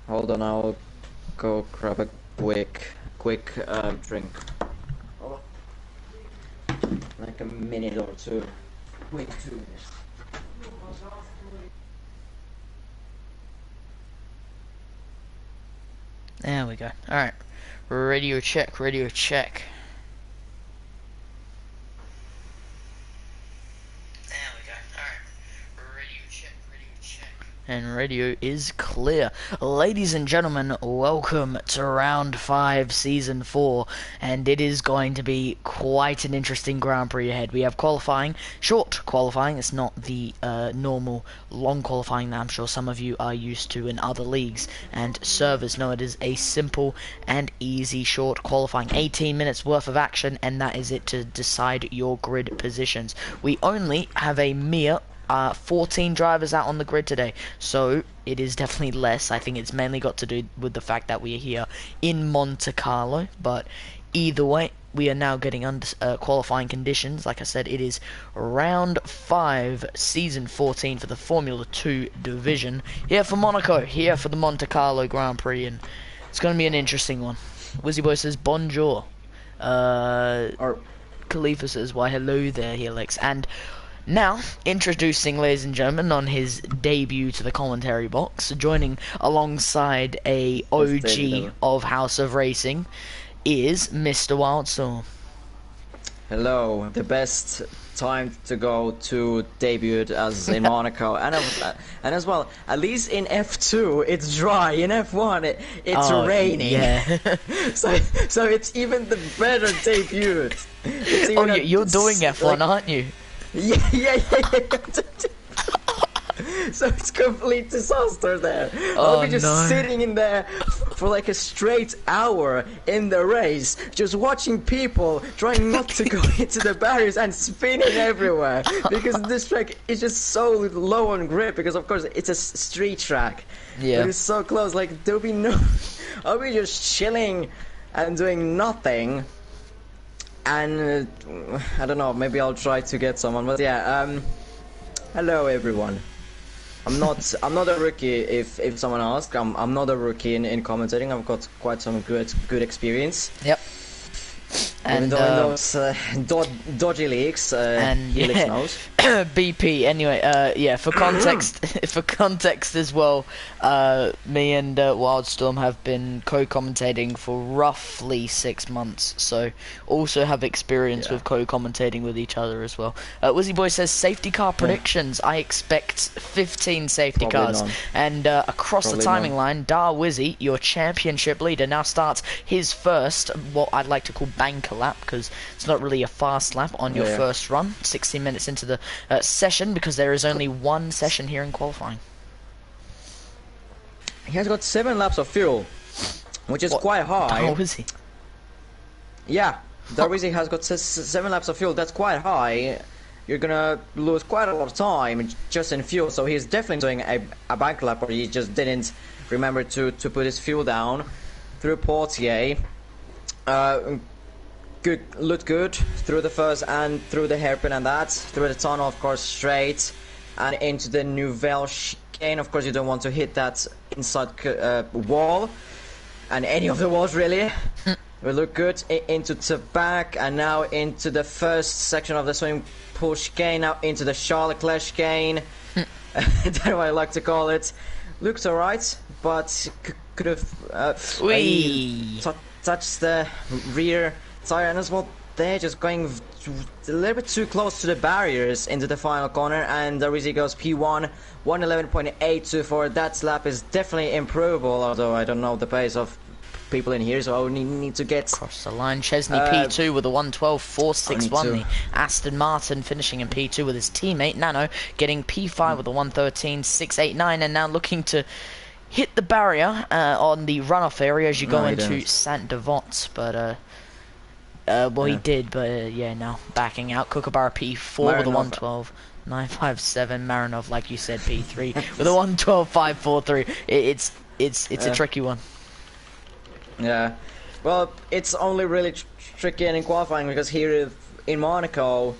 Hold on, I'll go grab a quick drink. Hold on. Like a minute or two. Wait, 2 minutes. There we go. Alright. Radio check, radio check. There we go. Alright. Radio check, radio check. And radio is clear. Ladies and gentlemen, welcome to round 5, season 4, and it is going to be quite an interesting Grand Prix ahead. We have qualifying, short qualifying. It's not the normal long qualifying that I'm sure some of you are used to in other leagues and servers. No, it is a simple and easy short qualifying. 18 minutes worth of action, and that is it to decide your grid positions. We only have a mere 14 drivers out on the grid today, so it is definitely less. I think it's mainly got to do with the fact that we are here in Monte Carlo, but either way, we are now getting under qualifying conditions. Like I said, it is round 5, season 14 for the Formula 2 division, here for Monaco, here for the Monte Carlo Grand Prix, and it's going to be an interesting one. Wizzyboy says bonjour. Khalifa says why hello there, Helix. And now, introducing, ladies and gentlemen, on his debut to the commentary box, joining alongside a OG of House of Racing, is Mr. Wildstorm. Hello, the best time to go to debut as in Monaco, and as well, at least in F2 it's dry. In F1 it's raining. Yeah. so it's even the better debut. You're doing F1, aren't you? Yeah. So it's complete disaster there. I'll be just sitting in there for like a straight hour in the race, just watching people trying not to go into the barriers and spinning everywhere because this track is just so low on grip, because of course it's a street track. Yeah. But it's so close, like there'll be no... I'll be just chilling and doing nothing. And I don't know, maybe I'll try to get someone, but yeah, hello everyone. I'm not a rookie if someone asks. I'm not a rookie in commentating. I've got quite some good experience. Yep. And in those dodgy leaks, and Helix knows. BP. Anyway, yeah. For context as well, me and Wildstorm have been co-commentating for roughly 6 months, so also have experience with co-commentating with each other as well. Wizzyboy says safety car predictions. I expect 15 safety cars, none. And across the timing line, Darwizzi, your championship leader, now starts his first, what I'd like to call banker lap, because it's not really a fast lap on your first run. 16 minutes into the session, because there is only one session here in qualifying. He has got 7 laps of fuel, which is quite high. Oh, is he? Yeah, Darwizzi has got 7 laps of fuel. That's quite high. You're gonna lose quite a lot of time just in fuel. So he's definitely doing a bank lap, or he just didn't remember to put his fuel down through Portier. Looked good through the first and through the hairpin, and that through the tunnel, of course, straight and into the Nouvelle chicane. Of course, you don't want to hit that inside wall, and any of the walls really. We look good into the back, and now into the first section of the swimming pool chicane. Now into the Charles Leclerc chicane. That's what I like to call it. Looks alright, but could have touched the rear tire, and as well they're just going a little bit too close to the barriers into the final corner, and Darwizzi goes P1 111.824. That lap is definitely improvable, although I don't know the pace of people in here, so I only need to get across the line. Chesney P2 with a 112.461. The Aston Martin finishing in P2 with his teammate Nano getting P5 with a 113.689, and now looking to hit the barrier on the runoff area as you go into Saint Devot, but he did, but yeah, now backing out. Kookaburra P4 with a 112.957. Marinov, like you said, P3 with a 112.543. It's a tricky one. Yeah, well, it's only really tricky in qualifying, because here in Monaco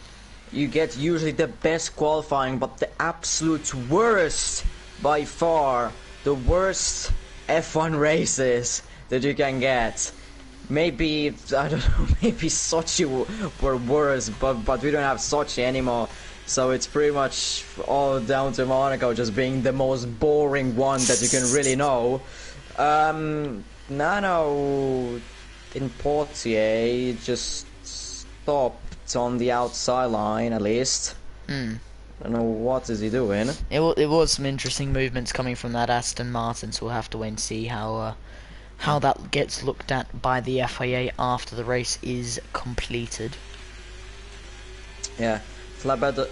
you get usually the best qualifying, but the absolute worst, by far the worst F1 races that you can get. Maybe, I don't know, maybe Sochi were worse, but we don't have Sochi anymore. So it's pretty much all down to Monaco just being the most boring one that you can really know. Nano in Portier just stopped on the outside line at least. I don't know what is he doing. It was some interesting movements coming from that Aston Martin, so we'll have to wait and see how that gets looked at by the FIA after the race is completed. Yeah, flatbread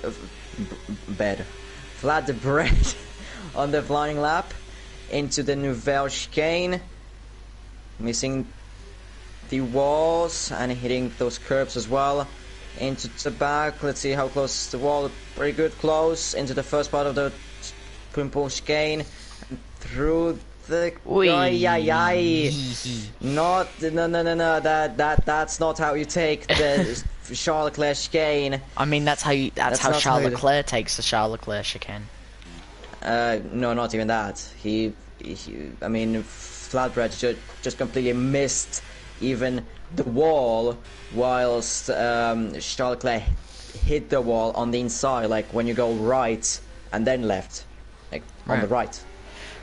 on the flying lap into the Nouvelle chicane, missing the walls and hitting those curbs as well. Into the back, let's see how close to the wall. Very good, close into the first part of the Pimple chicane and through the no. That's not how you take the Charles Leclerc chicane. I mean, that's how Charles Leclerc takes the Charles Leclerc chicane. No, not even that. He I mean, Flatbread just completely missed even the wall, whilst Charles Leclerc hit the wall on the inside, like when you go right and then left, like on the right.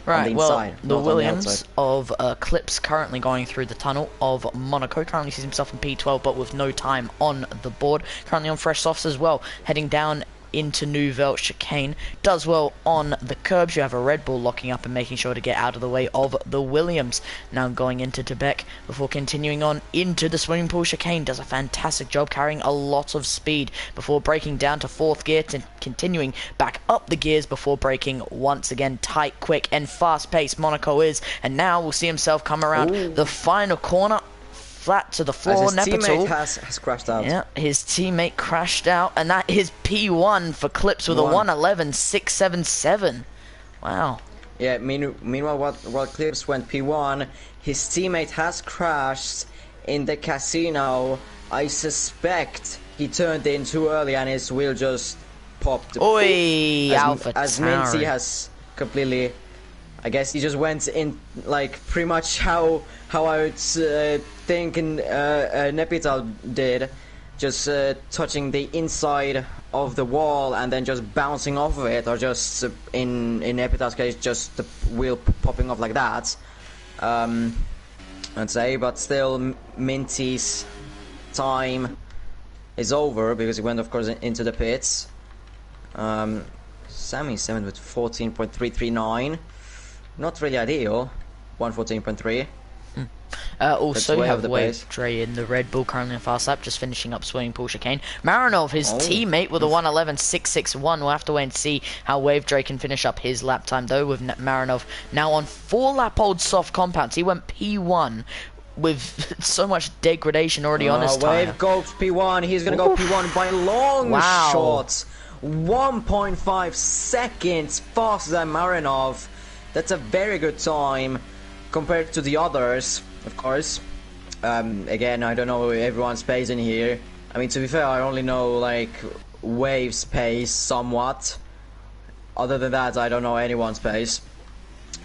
Right, well, the Williams of Clips currently going through the tunnel of Monaco. Currently sees himself in P12, but with no time on the board. Currently on fresh softs as well, heading down into Nouvelle chicane. Does well on the curbs. You have a Red Bull locking up and making sure to get out of the way of the Williams. Now going into Tebek before continuing on into the swimming pool chicane. Does a fantastic job carrying a lot of speed before breaking down to 4th gear and continuing back up the gears before braking once again. Tight, quick and fast paced Monaco is, and now we'll see himself come around the final corner flat to the floor. As his teammate has crashed out. Yeah, his teammate crashed out, and that is P1 for Clips with a 1:11.677. Wow. Yeah, meanwhile, while Clips went P1, his teammate has crashed in the casino. I suspect he turned in too early and his wheel just popped. Oi, Alpha as Minty has completely, I guess he just went in like pretty much how I would think Nepital did, just touching the inside of the wall and then just bouncing off of it, or just in Nepital's case just the wheel popping off like that. I'd say, but still Minty's time is over because he went of course into the pits. Sammy 7 with 14.339. Not really ideal. 114.3. Also, you have Wave Dre in the Red Bull currently in fast lap, just finishing up swimming pool chicane. Marinov, his teammate, with a 1:11.661. We'll have to wait and see how Wave Dre can finish up his lap time, though, with Marinov now on 4-lap-old soft compounds. He went P1 with so much degradation already on his tyre. Wave goes P1. He's going to go P1 by long shots. 1.5 seconds faster than Marinov. That's a very good time compared to the others, of course. Again, I don't know everyone's pace in here. I mean, to be fair, I only know like Wave's pace somewhat. Other than that, I don't know anyone's pace.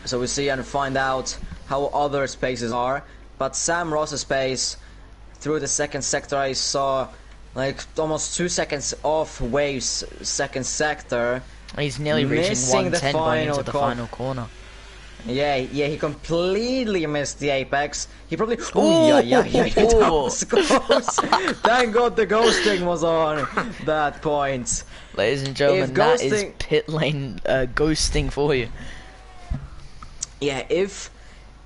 So we'll see and find out how other spaces are. But Sam Ross's pace through the second sector, I saw like almost 2 seconds off Wave's second sector. He's nearly reaching 110 going into the final corner. Yeah, he completely missed the apex. He probably... that was close. Thank God the ghosting was on that point. Ladies and gentlemen, that is pit lane ghosting for you. Yeah, if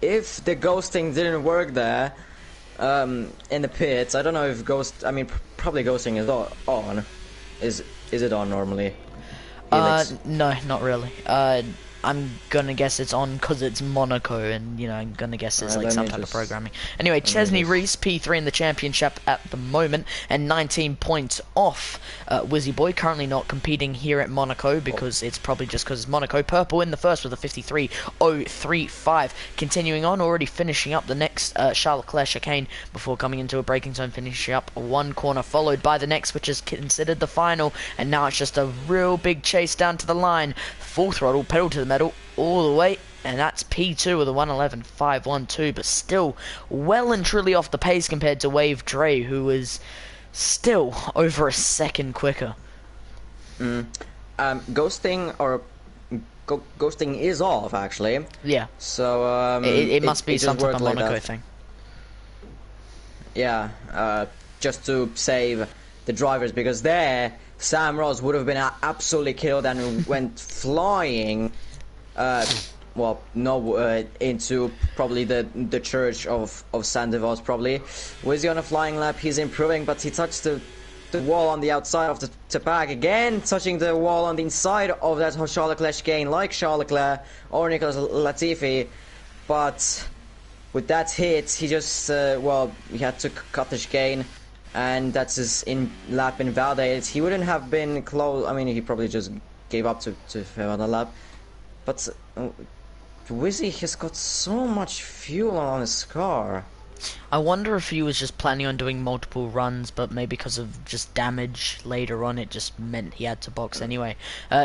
the ghosting didn't work there, in the pits, I don't know if probably ghosting is on. Is it on normally? No, not really. I'm gonna guess it's on because it's Monaco, and I'm gonna guess it's like some type of programming. Anyway, Chesney Reese, P3 in the championship at the moment, and 19 points off Wizzyboy. Currently not competing here at Monaco because it's probably just because it's Monaco. Purple in the first with a 53.035. Continuing on, already finishing up the next Charles Leclerc chicane before coming into a braking zone, finishing up one corner, followed by the next, which is considered the final. And now it's just a real big chase down to the line. Full throttle, pedal to the metal, all the way And that's P2 with a 1:11.512, but still well and truly off the pace compared to Wave Dre, who was still over a second quicker. Ghosting is off actually. Yeah. So it must be some type of like Monaco thing. Yeah, just to save the drivers, because there Sam Ross would have been absolutely killed and went flying. Into probably the church of Sandevos probably. Wizzy on a flying lap, he's improving, but he touched the wall on the outside of the Tapak again, touching the wall on the inside of that Charles Leclerc chicane, like Charles Leclerc or Nicolas Latifi. But with that hit, he just he had to cut the chicane, and that's his lap invalidated. He wouldn't have been close. I mean, he probably just gave up to have another lap. But Wizzy has got so much fuel on his car. I wonder if he was just planning on doing multiple runs, but maybe because of just damage later on, it just meant he had to box anyway.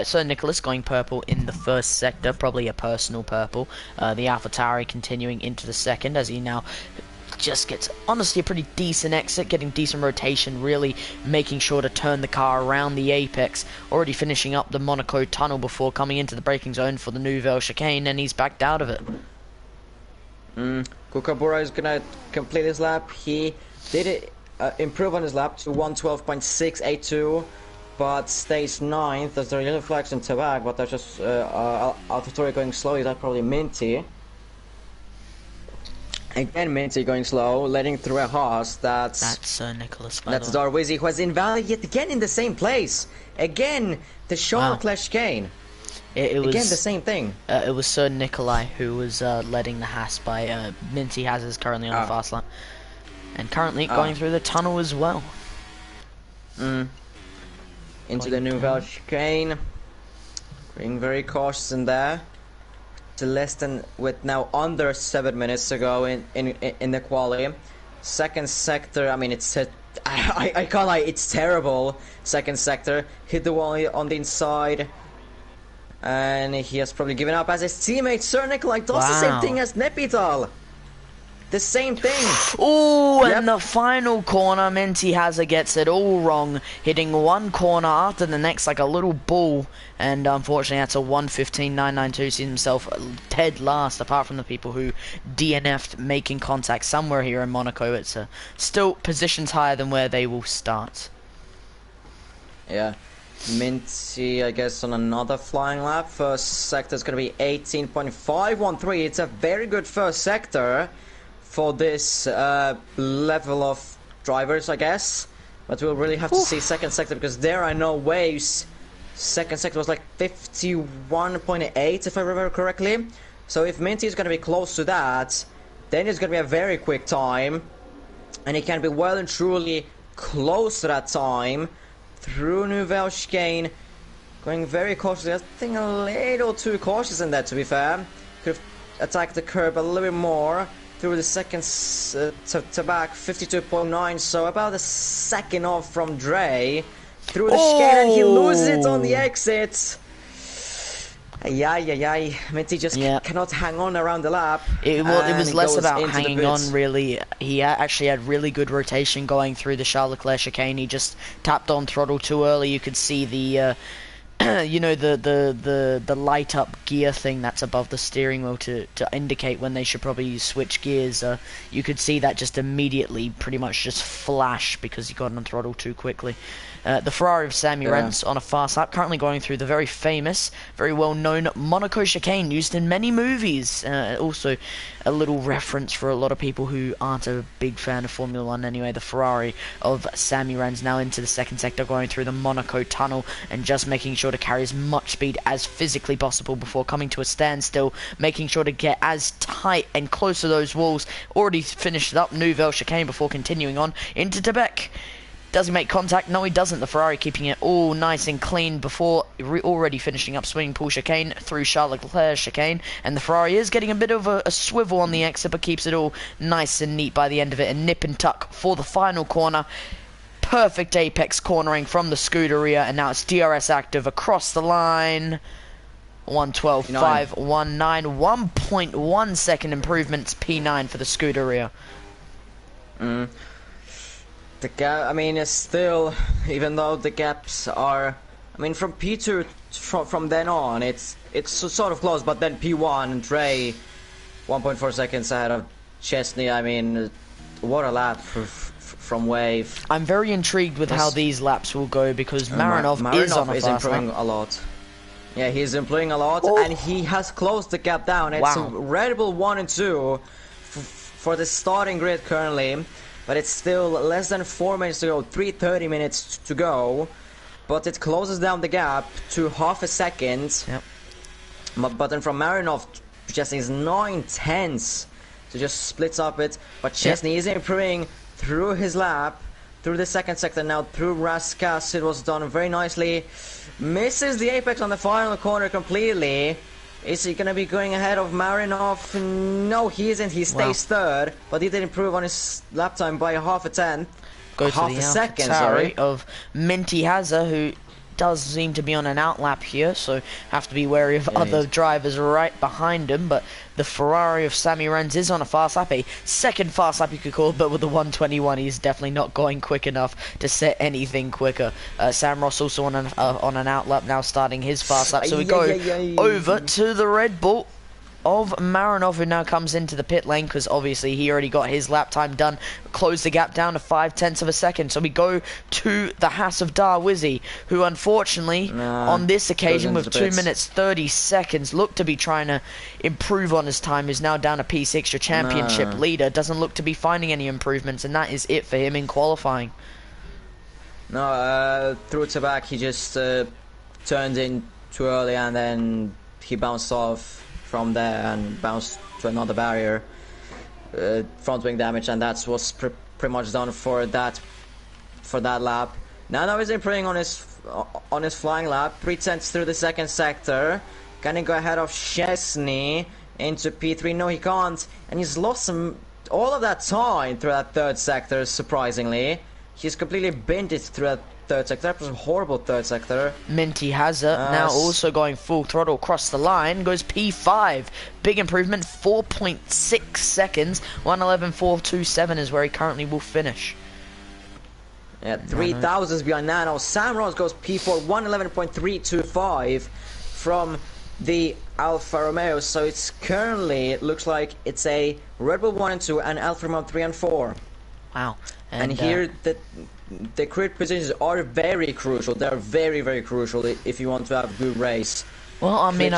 So Nicholas going purple in the first sector, probably a personal purple. The AlphaTauri continuing into the second, as he now just gets, honestly, a pretty decent exit, getting decent rotation, really making sure to turn the car around the apex, already finishing up the Monaco tunnel before coming into the braking zone for the Nouvelle chicane, and he's backed out of it. Kukabura is gonna complete his lap. He did improve on his lap to 1:12.682, but stays 9th. There's the yellow flags in Tabak, but that's just AlphaTauri going slowly. That's probably Minty. Again, Minty going slow, letting through a Haas. That's Nicholas. That's Darwizzi, who has invalid yet again in the same place. Again, the Charles Leclerc chicane. It was again the same thing. It was Sir Nikolai who was letting the Haas by. Minty Haas is currently on the fast lap, and currently going through the tunnel as well. Into the Nouvelle chicane, being very cautious in there. To less than, with now under 7 minutes to go in the quali. Second sector, I mean, I can't lie, it's terrible. Second sector, hit the wall on the inside, and he has probably given up, as his teammate Sir Nikolai does the same thing as Nepital. The same thing. Oh, and the final corner, Minty Hazard gets it all wrong, hitting one corner after the next like a little bull, and unfortunately that's a 1:15.992. Sees himself dead last, apart from the people who DNF'd making contact somewhere here in Monaco. It's still positions higher than where they will start. Yeah. Minty, I guess, on another flying lap. First sector is going to be 18.513. It's a very good first sector for this level of drivers, I guess. But we'll really have to see second sector, because there are no waves. Second sector was like 51.8, if I remember correctly. So if Minty is going to be close to that, then it's going to be a very quick time. And he can be well and truly close to that time. Through Nouvelle chicane, going very cautiously. I think a little too cautious in that, to be fair. Could have attacked the curb a little bit more. Through the second Tabac, 52.9, so about a second off from Dre. Through the chicane, and he loses it on the exit. Minty just cannot hang on around the lap. It was less about hanging on, really. He actually had really good rotation going through the Charles Leclerc chicane. He just tapped on throttle too early. You could see the you know, the light up gear thing that's above the steering wheel to indicate when they should probably switch gears. You could see that just immediately pretty much just flash because he got on throttle too quickly. The Ferrari of Sammy Rentz on a fast lap, currently going through the very famous, very well-known Monaco chicane, used in many movies. Also, a little reference for a lot of people who aren't a big fan of Formula 1 anyway. The Ferrari of Sammy Rentz now into the second sector, going through the Monaco tunnel and just making sure to carry as much speed as physically possible before coming to a standstill, making sure to get as tight and close to those walls. Already finished up Nouvelle chicane before continuing on into Tebek. Does he make contact? No, he doesn't. The Ferrari keeping it all nice and clean before already finishing up swimming pool chicane through Charles Leclerc chicane. And the Ferrari is getting a bit of a swivel on the exit, but keeps it all nice and neat by the end of it. And nip and tuck for the final corner. Perfect apex cornering from the Scuderia. And now it's DRS active across the line. 1:12.519, 1.1 second improvements. P9 for the Scuderia. The gap, I mean, is still, even though the gaps are, I mean, from P2 from then on, it's sort of close, but then P1 and Dre 1.4 seconds ahead of Chesney. I mean, what a lap from Wave. I'm very intrigued with how these laps will go because Marinov is on a fast improving lap. a lot. Yeah, he's improving a lot, and he has closed the gap down. It's Red Bull 1 and 2 for the starting grid currently, but it's still less than 4 minutes to go, 3:30 minutes to go, but it closes down the gap to half a second. Yep. But then from Marinov, Chesney is 9/10, so just splits up it. But Chesney is improving through his lap, through the second sector now, through Raskas. It was done very nicely. Misses the apex on the final corner completely. Is he going to be going ahead of Marinov? No, he isn't. He stays third, but he did improve on his lap time by half a tenth. Half a second, sorry. Of Minty Hazza, who does seem to be on an outlap here, so have to be wary of other drivers right behind him. But the Ferrari of Sammy Renz is on a fast lap, a second fast lap you could call, but with the 1:21 he's definitely not going quick enough to set anything quicker. Sam Ross also on an outlap now, starting his fast lap. So we go over to the Red Bull of Marinov, who now comes into the pit lane because obviously he already got his lap time done, closed the gap down to 0.5 of a second. So we go to the Haas of Darwizzi, who unfortunately on this occasion with 2 minutes 30 seconds looked to be trying to improve on his time, is now down to P6, your championship leader. Doesn't look to be finding any improvements, and that is it for him in qualifying. No, through to back he just turned in too early, and then he bounced off from there and bounced to another barrier, front wing damage, and that was pretty much done for that lap. Now he's improving on his flying lap, 3/10 through the second sector. Can he go ahead of Chesney into P3? No, he can't, and he's lost all of that time through that third sector. Surprisingly, he's completely bent it through that third sector. That was a horrible third sector. Minty Hazza now also going full throttle across the line, goes P5. Big improvement, 4.6 seconds. 1:11.427 is where he currently will finish. Yeah, 3,000s behind Nano. Sam Ross goes P4, 1:11.325 from the Alfa Romeo. So it's currently, it looks like it's a Red Bull 1 and 2 and Alfa Romeo 3 and 4. Wow. And here the grid positions are very crucial. They're very, very crucial if you want to have a good race. Well, I mean,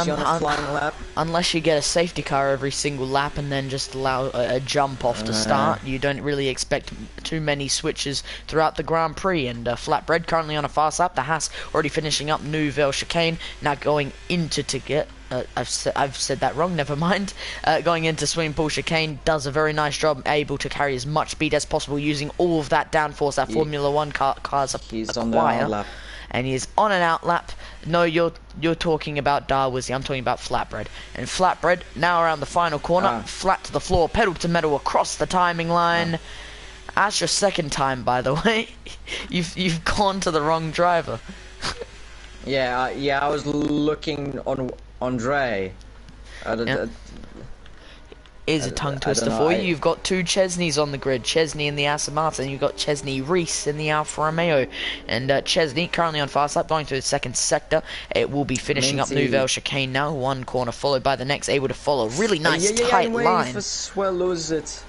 unless you get a safety car every single lap and then just allow a jump off to start, you don't really expect too many switches throughout the Grand Prix. And Flatbread currently on a fast lap. The Haas already finishing up Nouvelle Chicane, now going into Ticket. I've said that wrong, never mind. Going into Swimming Pool Chicane, does a very nice job, able to carry as much speed as possible using all of that downforce that Formula 1 cars acquire. And he is on an outlap. No, you're talking about Darwizzi. I'm talking about Flatbread. And Flatbread now around the final corner, flat to the floor, pedal to metal across the timing line. That's your second time, by the way. You've gone to the wrong driver. Yeah, I was looking on Andre. Is a tongue twister for you. You've got two Chesneys on the grid. Chesney in the Aston Martin. You've got Chesney Reese in the Alfa Romeo. And Chesney currently on fast lap, going through the second sector. It will be finishing up Nouvelle Chicane now. One corner followed by the next, able to follow. Really nice tight line. Wave as well lose it.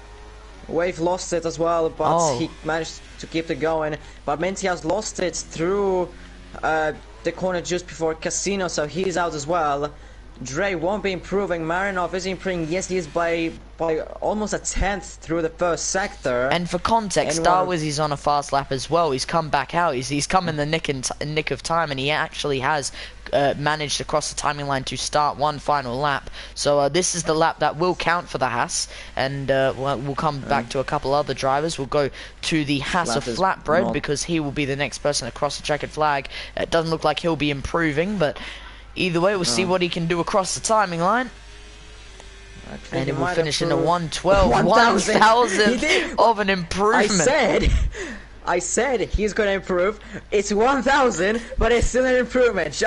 Wave lost it as well, but he managed to keep it going. But Minty has lost it through the corner just before Casino, so he's out as well. Dre won't be improving. Marinov is improving. Yes, he is by almost a tenth through the first sector. And for context, Darwizzi's on a fast lap as well. He's come back out. He's come in the nick of time, and he actually has managed to cross the timing line to start one final lap. So this is the lap that will count for the Haas, and we'll come back to a couple other drivers. We'll go to the Haas of Flatbread because he will be the next person to cross the checkered flag. It doesn't look like he'll be improving, but either way, we'll see what he can do across the timing line. And it will finish in a 1:12, 1,000 of an improvement. I said he's going to improve. It's 1,000, but it's still an improvement.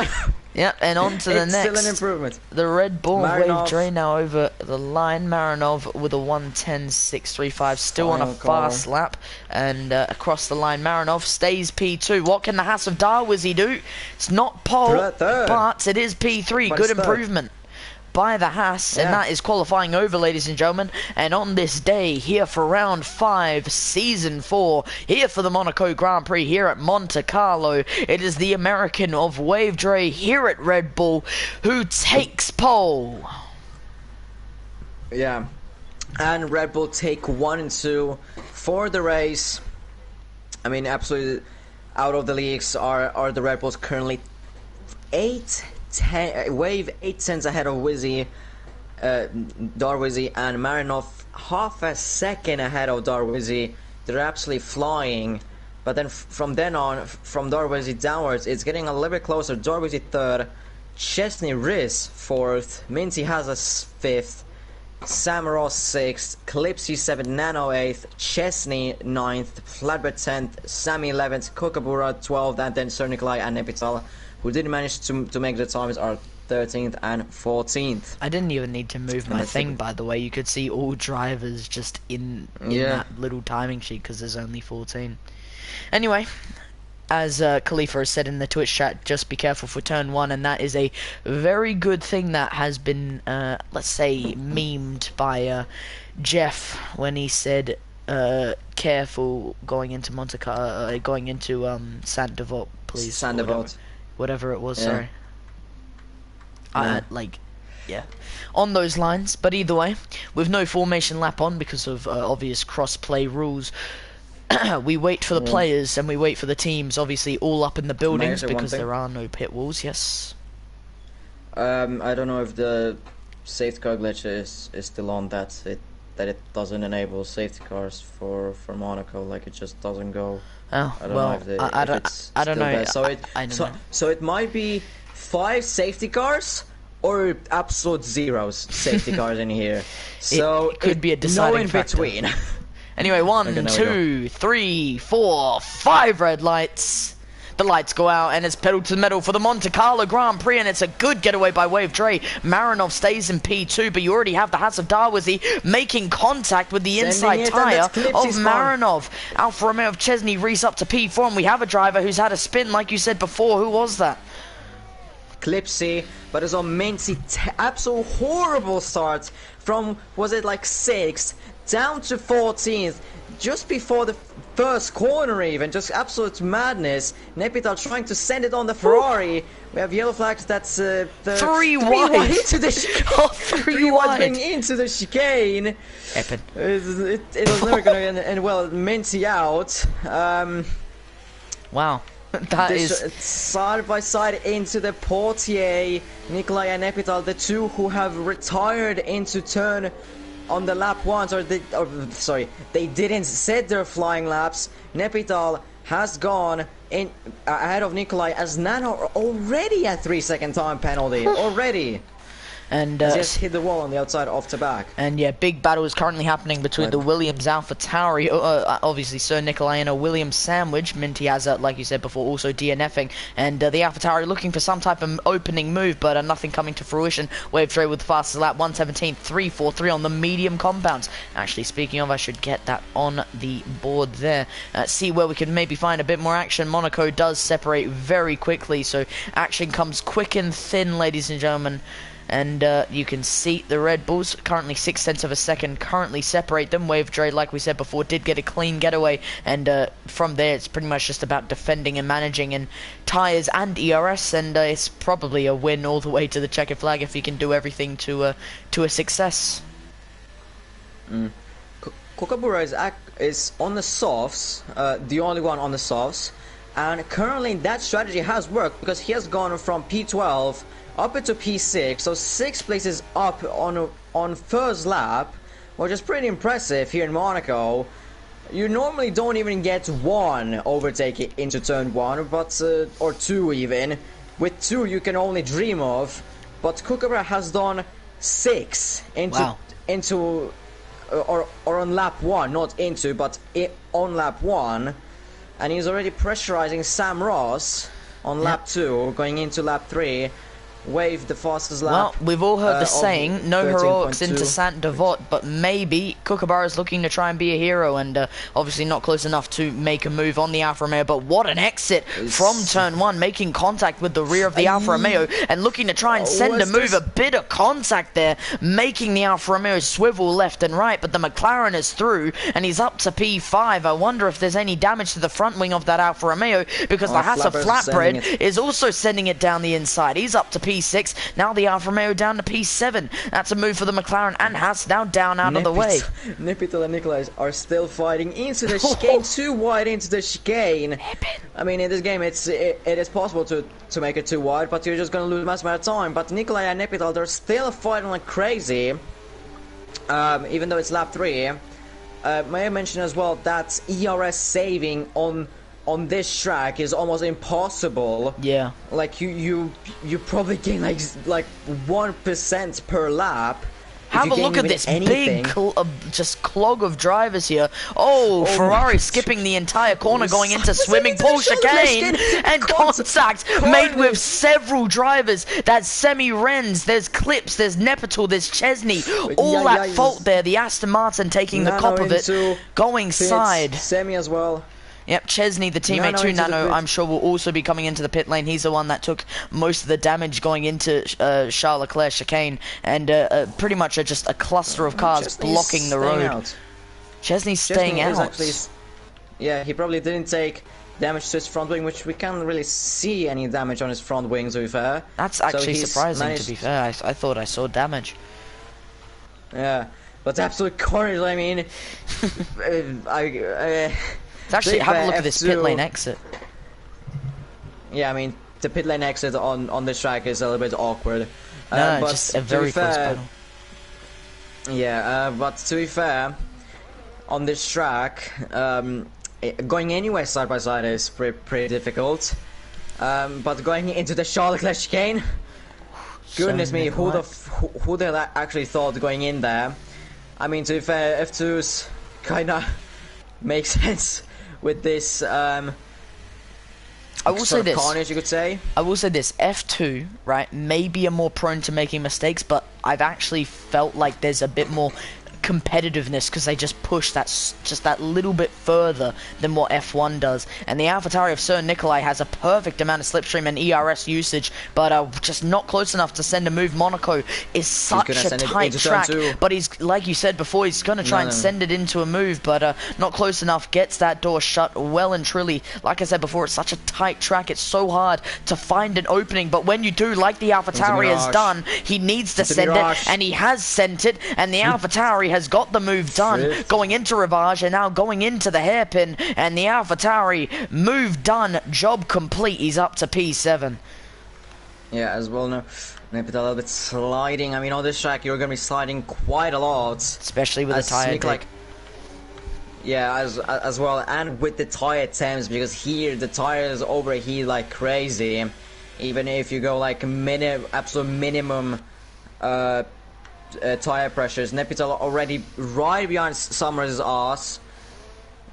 Yep, and on to the It's next. still an improvement. The Red Bull Marinov. Wave Dre now over the line. Marinov with a 1:10.635, still on a fast lap. And across the line, Marinov stays P2. What can the Haas of Darwizzi do? It's not pole, but it is P3. Good improvement by the Haas, and that is qualifying over, ladies and gentlemen. And on this day, here for round 5, season 4, here for the Monaco Grand Prix, here at Monte Carlo, it is the American of Wave Dre here at Red Bull who takes pole. Yeah, and Red Bull take 1 and 2 for the race. I mean, absolutely out of the leagues are the Red Bulls currently 10 Wave 8 cents ahead of Darwizzi, and Marinov half a second ahead of Darwizzi. They're absolutely flying, but then from then on, from Darwizzi downwards, it's getting a little bit closer. Darwizzi 3rd, Chesney Riz 4th, Minty has a 5th, Sam Ross 6th, Clipsy 7th, Nano 8th, Chesney 9th, Flatbed 10th, Sammy 11th, Kookaburra 12th, and then Sir Nikolai and Nepital, who didn't manage to make the times, are 13th and 14th. I didn't even need to move my thing, by the way. You could see all drivers just in that little timing sheet because there's only 14. Anyway, as Khalifa has said in the Twitch chat, just be careful for turn 1, and that is a very good thing that has been, let's say, memed by Jeff when he said, careful going into Monte Carlo, going into Saint-Devote, please. Saint-Devote. Whatever it was, sorry. On those lines, but either way, with no formation lap on because of obvious cross-play rules, we wait for the players and we wait for the teams, obviously all up in the buildings because there are no pit walls, yes? I don't know if the safety car glitch is still on, that it doesn't enable safety cars for Monaco, like it just doesn't go. Oh, I don't know. So it might be 5 safety cars or absolute 0 safety cars in here. So it could be a deciding factor. No in between. Anyway, 1, 2, 3, 4, 5 red lights. The lights go out, and it's pedal to the metal for the Monte Carlo Grand Prix, and it's a good getaway by Wave Dre. Marinov stays in P2, but you already have the Haas of Darwizzi making contact with the inside tyre of Marinov. Alfa Romeo of Chesney Reese up to P4, and we have a driver who's had a spin, like you said before. Who was that? Clipsy, but it's on Mincy. Absolute horrible start from, was it like 6th down to 14th, just before the first corner even, just absolute madness. Nepital trying to send it on the Ferrari. We have yellow flags, that's the 3 wide into the three wide going into the chicane. Epic. It was never going to end well. Mincy out. Wow. That is side by side into the Portier, Nikolai and Nepital, the two who have retired into turn on the lap 1, they didn't set their flying laps. Nepital has gone in ahead of Nikolai, as Nano already a 3-second time penalty already. And just hit the wall on the outside off the back. And yeah, big battle is currently happening between the Williams Alpha Tauri, obviously Sir Nikolai and a Williams sandwich. Minty has, like you said before, also DNFing, and the Alpha Tauri looking for some type of opening move, but nothing coming to fruition. Wave Dre with the fastest lap, 1:17.343 on the medium compounds. Actually, speaking of, I should get that on the board there. See where we can maybe find a bit more action. Monaco does separate very quickly, so action comes quick and thin, ladies and gentlemen. And you can see the Red Bulls currently 0.6 of a second currently separate them. Wave Dre, like we said before, did get a clean getaway, and from there it's pretty much just about defending and managing in tyres and ERS, and it's probably a win all the way to the checkered flag if he can do everything to a success. Kookaburra is on the softs, the only one on the softs, and currently that strategy has worked because he has gone from P12 up into P6, so 6 places up on first lap, which is pretty impressive here in Monaco. You normally don't even get 1 overtake into turn 1, but or 2 even. With 2 you can only dream of, but Kookaburra has done 6 into or on lap 1, not into, but on lap 1, and he's already pressurizing Sam Ross. on lap 2, going into lap 3, wave the fastest lap. Well, we've all heard the saying, no heroics 13.2. into Saint Devot, but maybe Kookaburra is looking to try and be a hero, and obviously not close enough to make a move on the Alfa Romeo, but what an exit from turn 1, making contact with the rear of the Alfa Romeo, and looking to try and send a move, a bit of contact there, making the Alfa Romeo swivel left and right, but the McLaren is through, and he's up to P5. I wonder if there's any damage to the front wing of that Alfa Romeo, because the Haas Flatbread is also sending it down the inside. He's up to P6, now the Alfa Romeo down to P7. That's a move for the McLaren, and Haas now down out of the way. Nipitel and Nikolai are still fighting into the chicane, too wide into the chicane. I mean, in this game, it is possible to make it too wide, but you're just going to lose much more time. But Nikolai and Nipitel, they're still fighting like crazy, even though it's lap 3. May I mention as well that ERS saving on this track is almost impossible. Yeah. Like you probably gain like 1% per lap. Have a look at this big just clog of drivers here. Oh, Ferrari skipping the entire corner, going into swimming pool chicane, and contact made with several drivers. That's Semi-Renz, there's Clips, there's Nepital, there's Chesney. All at fault there. The Aston Martin taking the cop of it, going side. Semi as well. Yep, Chesney, the teammate to Nano, I'm sure will also be coming into the pit lane. He's the one that took most of the damage going into Charles Leclerc chicane, and pretty much just a cluster of cars Chesney's blocking the road. Out. Chesney's staying out. Actually, yeah, he probably didn't take damage to his front wing, which we can't really see any damage on his front wing, to be fair. That's actually surprising, to be fair. I thought I saw damage. Yeah, but absolute carnage, I mean... Actually, have a look at this pit lane exit. Yeah, I mean, the pit lane exit on this track is a little bit awkward. No, but just a very close battle. Yeah, but to be fair, on this track, going anywhere side by side is pretty difficult. But going into the Charles Leclerc chicane, goodness me, who the hell actually thought going in there? I mean, to be fair, F2's kinda makes sense with this I will say this. Carnage, you could say. I will say this. F2, right, maybe are more prone to making mistakes, but I've actually felt like there's a bit more competitiveness because they just push that little bit further than what F1 does. And the AlphaTauri of Sir Nikolai has a perfect amount of slipstream and ERS usage, but just not close enough to send a move. Monaco is such a tight track, but he's, like you said before, he's going to try and send it into a move, but not close enough. Gets that door shut well and truly. Like I said before, it's such a tight track. It's so hard to find an opening, but when you do, like the AlphaTauri has done, he needs to send it, and he has sent it, and the AlphaTauri has got the move done, going into Rivage and now going into the hairpin, and the AlphaTauri move done, job complete. He's up to P7. Yeah, as well now. Maybe a little bit sliding. I mean, on this track you're going to be sliding quite a lot, especially with the tire like. Yeah, as well, and with the tire temps, because here the tires overheat like crazy. Even if you go like absolute minimum tire pressures. Nepitel already right behind Summers' ass.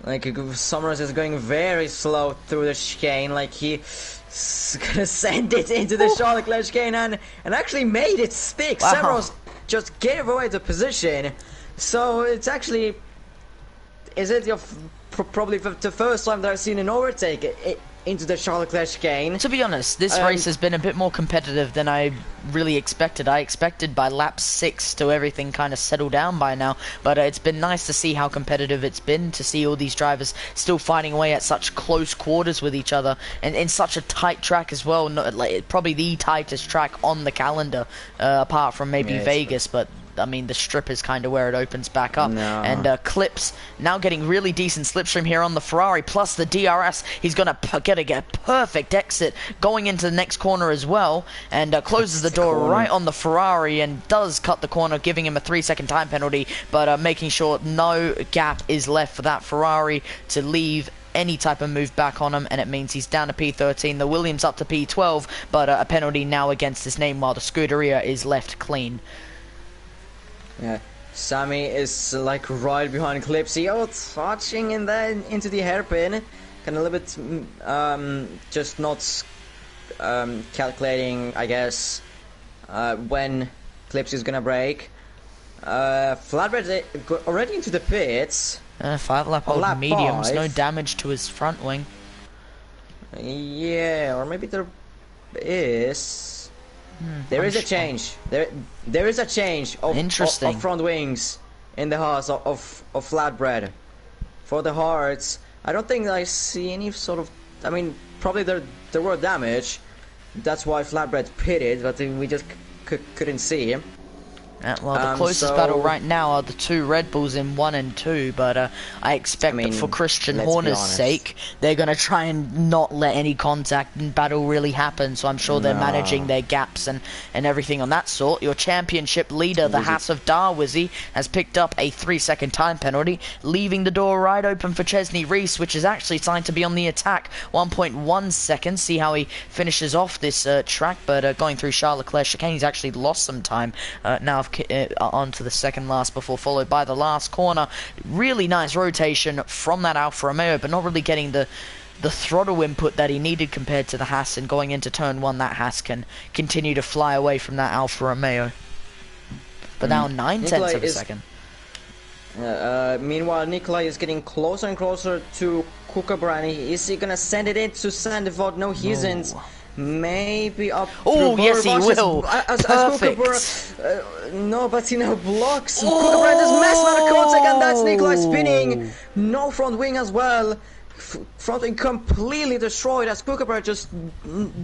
Like Summers is going very slow through the chicane. Like he's gonna send it into the Charles Leclerc chicane and actually made it stick. Wow. Severos just gave away the position. So it's actually, is it your probably the first time that I've seen an overtake into the Charles Leclerc chicane? To be honest, this race has been a bit more competitive than I really expected. I expected by lap 6 to everything kind of settle down by now, but it's been nice to see how competitive it's been, to see all these drivers still fighting away at such close quarters with each other, and in such a tight track as well. Like, probably the tightest track on the calendar, apart from maybe Vegas, but I mean, the strip is kind of where it opens back up. No. And Clips now getting really decent slipstream here on the Ferrari, plus the DRS. He's going to get a perfect exit going into the next corner as well, and closes the door right on the Ferrari and does cut the corner, giving him a 3-second time penalty, but making sure no gap is left for that Ferrari to leave any type of move back on him, and it means he's down to P13. The Williams up to P12, but a penalty now against his name, while the Scuderia is left clean. Yeah, Sammy is like right behind Clipsy, touching in there into the hairpin, kind of a little bit just not calculating, I guess, when Clips is gonna break. Flatbread already into the pits. 5-lap On old lap mediums, 5. no damage to his front wing. Yeah, or maybe there is. There is a change. There is a change of Interesting. of front wings in the Haas of Flatbread. For the Hearts, I don't think I see any sort of. I mean, probably there were damage. That's why Flatbread pitted, but we just couldn't see him. Well, the closest battle right now are the two Red Bulls in 1 and 2, but I expect that for Christian Horner's sake, they're going to try and not let any contact and battle really happen, so I'm sure they're managing their gaps and everything on that sort. Your championship leader, the Haas of Darwizzi, has picked up a 3-second time penalty, leaving the door right open for Chesney Reese, which is actually signed to be on the attack. 1.1 seconds, see how he finishes off this track, but going through Charles Leclerc chicane, he's actually lost some time. Now onto the second last before followed by the last corner. Really nice rotation from that Alfa Romeo, but not really getting the throttle input that he needed compared to the Haas, and going into turn 1 that Haas can continue to fly away from that Alfa Romeo. But now 9/10 of a second. Meanwhile, Nikolai is getting closer and closer to Kukabra. Is he gonna send it in to Sandevod? No, he isn't. Maybe up. Oh, yes, he will. Perfect. No, but he now blocks. Kukabra does massive amount of contact, and that's Nikolai spinning. No front wing as well. Front wing completely destroyed, as Kukabra just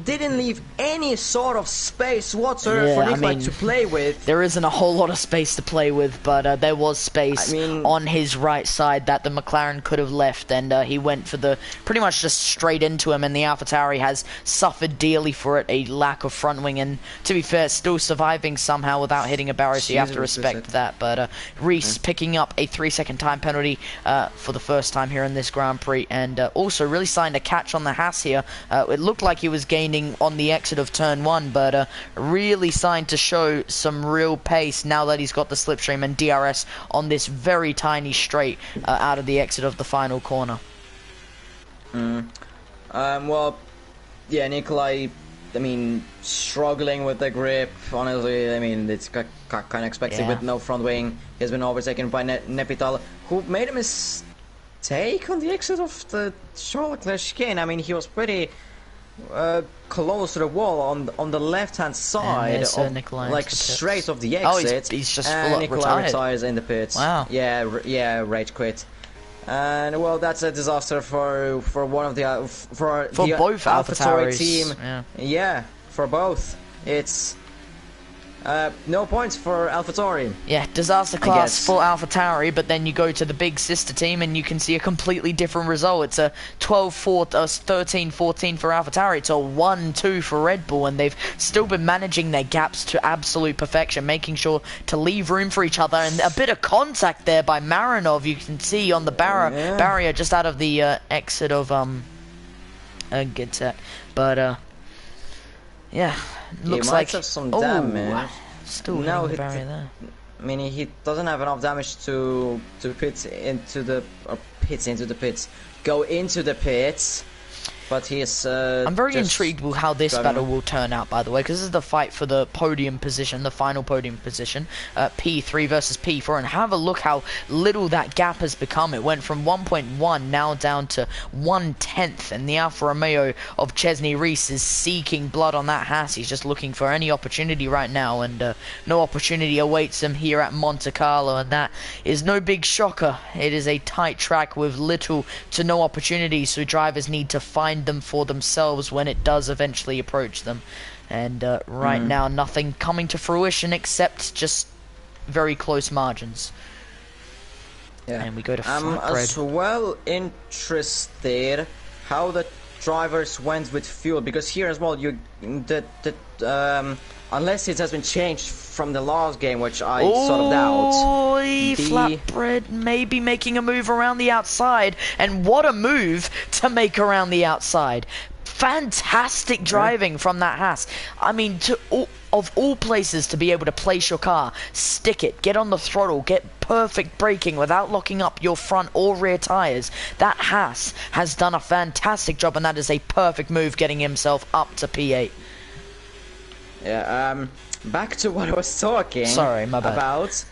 didn't leave any sort of space whatsoever for Nikolai to play with. There isn't a whole lot of space to play with, but there was space on his right side that the McLaren could have left, and he went for the pretty much just straight into him, and the AlphaTauri has suffered dearly for it, a lack of front wing, and to be fair, still surviving somehow without hitting a barrier, so you have to respect that. But Reese picking up a 3-second time penalty for the first time here in this Grand Prix, and also really starting to catch on the Haas here. It looked like he was gaining on the exit of turn 1, but really starting to show some real pace now that he's got the slipstream and DRS on this very tiny straight out of the exit of the final corner. Well, yeah, Nikolai, I mean, struggling with the grip, honestly. I mean, it's kind of expected with no front wing. He's been overtaken by Nepital, who made a mistake on the exit of the Charles Leclerc chicane. I mean, he was pretty close to the wall on the left-hand side, like straight off the exit. He's just Nikolai retires in the pits. Wow. Yeah, rage quit. And well, that's a disaster for one of the for both AlphaTauri team. Yeah, for both. It's no points for AlphaTauri. Yeah, disaster class for AlphaTauri, but then you go to the big sister team and you can see a completely different result. It's a 13-14 for AlphaTauri. It's a 1-2 for Red Bull, and they've still been managing their gaps to absolute perfection, making sure to leave room for each other. And a bit of contact there by Marinov, you can see on the barrier just out of the exit of Gidset. But yeah, looks like have some damage. Still no the barrier there. I mean, he doesn't have enough damage to pits into the pits. Go into the pits. But he is. I'm very intrigued with how this battle will turn out, by the way, because this is the fight for the podium position, the final podium position, P3 versus P4, and have a look how little that gap has become. It went from 1.1 now down to 1/10, and the Alfa Romeo of Chesney Reese is seeking blood on that Haas. He's just looking for any opportunity right now, and no opportunity awaits him here at Monte Carlo, and that is no big shocker. It is a tight track with little to no opportunities, so drivers need to find them for themselves when it does eventually approach them. And right now, nothing coming to fruition except just very close margins. Yeah. And we go to Flatbread. I'm as well interested how the drivers went with fuel, because here as well, unless it has been changed from the last game, which I sort of doubt. Flatbread maybe making a move around the outside, and what a move to make around the outside. Fantastic driving from that Haas. I mean, of all places to be able to place your car, stick it, get on the throttle, get perfect braking without locking up your front or rear tyres. That Haas has done a fantastic job, and that is a perfect move, getting himself up to P8. Yeah, back to what I was talking Sorry, my bad. about.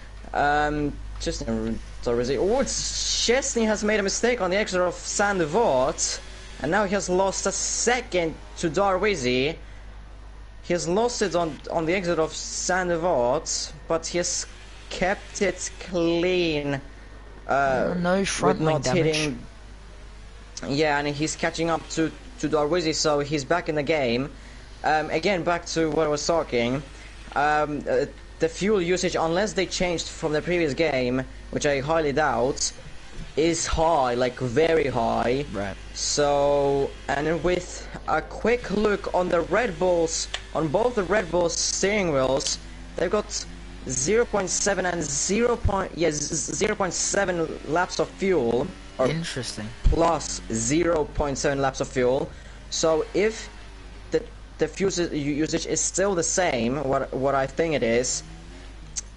Just Darwizzi. Oh, Chesney has made a mistake on the exit of Sandevort, and now he has lost a second to Darwizzi. He has lost it on the exit of Sandevort, but he has kept it clean. No front wing damage. Yeah, and he's catching up to Darwizzi, so he's back in the game. Again, back to what I was talking. The fuel usage, unless they changed from the previous game, which I highly doubt, is high, like very high. Right. So, and with a quick look on the Red Bulls, on both the Red Bulls steering wheels, they've got 0.7 and 0.7 laps of fuel. Or interesting. Plus 0.7 laps of fuel. So if the fuel usage is still the same, what I think it is,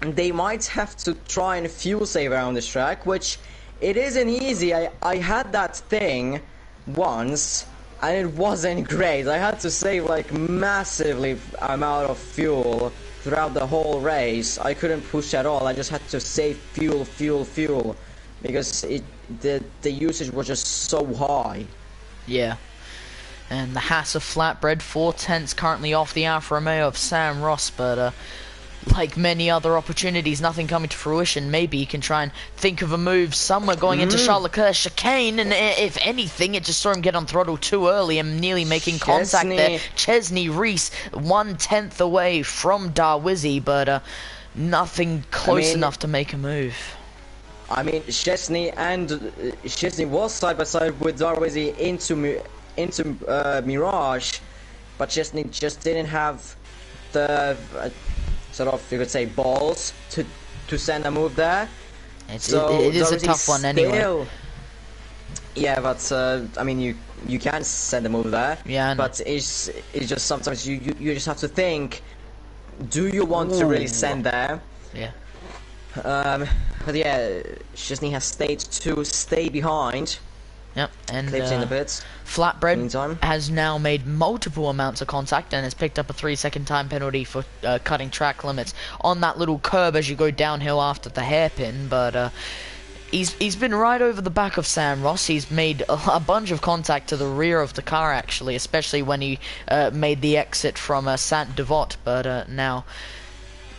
they might have to try and fuel save around this track, which it isn't easy. I had that thing once and it wasn't great. I had to save like massively amount of fuel throughout the whole race. I couldn't push at all. I just had to save fuel because the usage was just so high. Yeah. And the Haas of Flatbread, 4/10 currently off the Alfa Romeo of Sam Ross, but like many other opportunities, nothing coming to fruition. Maybe he can try and think of a move somewhere going into Charles Leclerc's chicane, and if anything, it just saw him get on throttle too early and nearly making contact there. Chesney Reese, 1/10 away from Darwizzi, but nothing close enough to make a move. I mean, Chesney was side by side with Darwizzi into Mirage, but Chesney just didn't have the sort of, you could say, balls to send a move there. It is a tough one anyway. Yeah, but I mean, you can send a move there. Yeah, but it's just sometimes you just have to think, do you want to really send there? Yeah. But yeah, Chesney has stayed to stay behind. Yep, and in the pits. Flatbread has now made multiple amounts of contact and has picked up a 3-second time penalty for cutting track limits on that little curb as you go downhill after the hairpin. But he's been right over the back of Sam Ross. He's made a bunch of contact to the rear of the car, actually, especially when he made the exit from Saint Devote. But now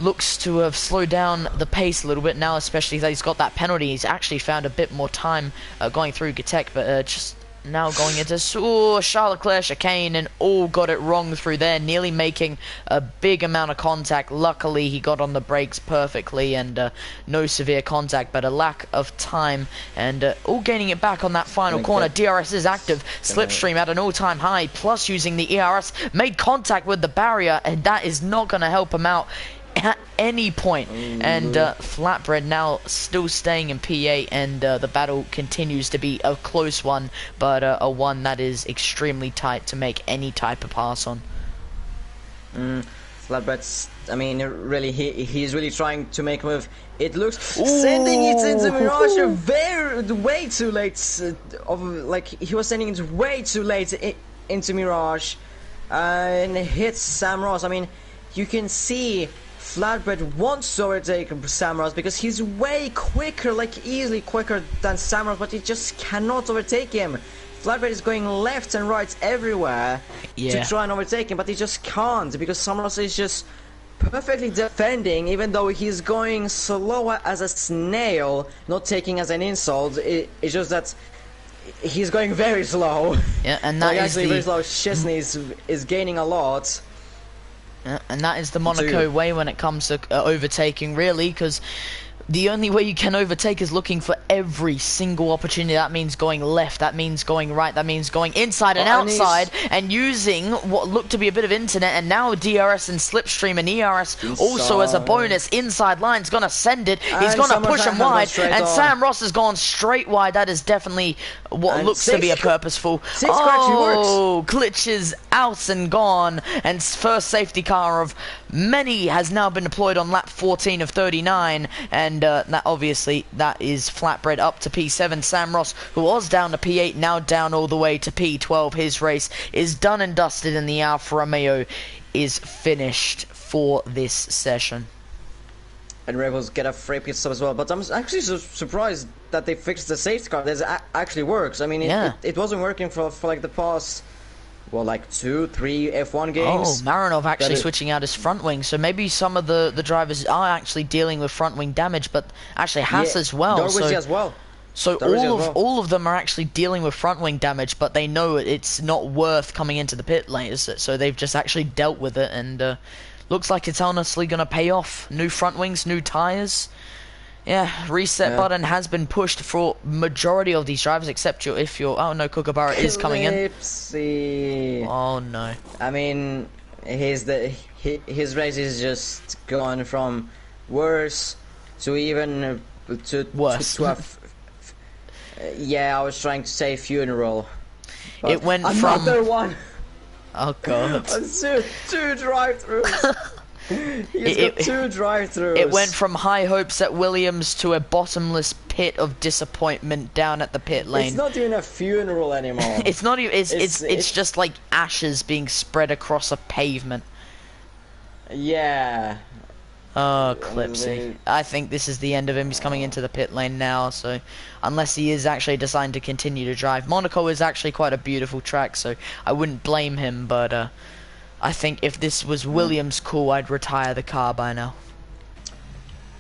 looks to have slowed down the pace a little bit now, especially that he's got that penalty. He's actually found a bit more time going through Gatek, but just now going into Charles Leclerc chicane, and got it wrong through there, nearly making a big amount of contact. Luckily, he got on the brakes perfectly and no severe contact, but a lack of time, and gaining it back on that final corner. DRS is active, slipstream at an all-time high, plus using the ERS, made contact with the barrier, and that is not going to help him out at any point. And Flatbread now still staying in P8, and the battle continues to be a close one, but a one that is extremely tight to make any type of pass on. Flatbread's, I mean, really, he's really trying to make a move. It looks sending it into Mirage way too late. Like he was sending it way too late into Mirage, and it hits Sam Ross. I mean, you can see Flatbread wants to overtake Sam Ross because he's way quicker, like easily quicker than Sam Ross, but he just cannot overtake him. Flatbread is going left and right everywhere to try and overtake him, but he just can't because Sam Ross is just perfectly defending, even though he's going slower as a snail, not taking as an insult. It's just that he's going very slow. Yeah, and that like, is actually very slow. Chesney is gaining a lot. And that is the Monaco way when it comes to overtaking, really, because the only way you can overtake is looking for every single opportunity. That means going left, that means going right, that means going inside and outside, and using what looked to be a bit of internet, and now DRS and slipstream and ERS also as a bonus. Inside line's gonna send it, he's gonna push him wide, and Sam Ross has gone straight wide. That is definitely what looks to be a purposeful. Glitches out and gone, and first safety car of many has now been deployed on lap 14 of 39, and And that obviously, that is Flatbread up to P7. Sam Ross, who was down to P8, now down all the way to P12. His race is done and dusted, and the Alfa Romeo is finished for this session. And Rebels get a free pit stop as well. But I'm actually surprised that they fixed the safety car. That actually works. I mean, it wasn't working for like the past, well, like 2-3 F1 games. Oh, Marinov actually switching out his front wing. So maybe some of the drivers are actually dealing with front wing damage, but actually Haas as well. Darwizzi as well. So all of them are actually dealing with front wing damage, but they know it's not worth coming into the pit lane, so they've just actually dealt with it, and looks like it's honestly going to pay off. New front wings, new tyres. Yeah, reset button has been pushed for majority of these drivers, except if you're... Oh no, Kookaburra is coming in. Oh no. I mean, his race is just gone from worse to even to worse. Yeah, I was trying to say funeral. It went from... Another one! Oh god. two drive-thrus! He's got 2 drive-thrus. It went from high hopes at Williams to a bottomless pit of disappointment down at the pit lane. It's not even a funeral anymore. It's not even... It's just like ashes being spread across a pavement. Yeah. Oh, Clipsy. I think this is the end of him. He's coming into the pit lane now, so unless he is actually deciding to continue to drive. Monaco is actually quite a beautiful track, so I wouldn't blame him, but I think if this was Williams' call, I'd retire the car by now.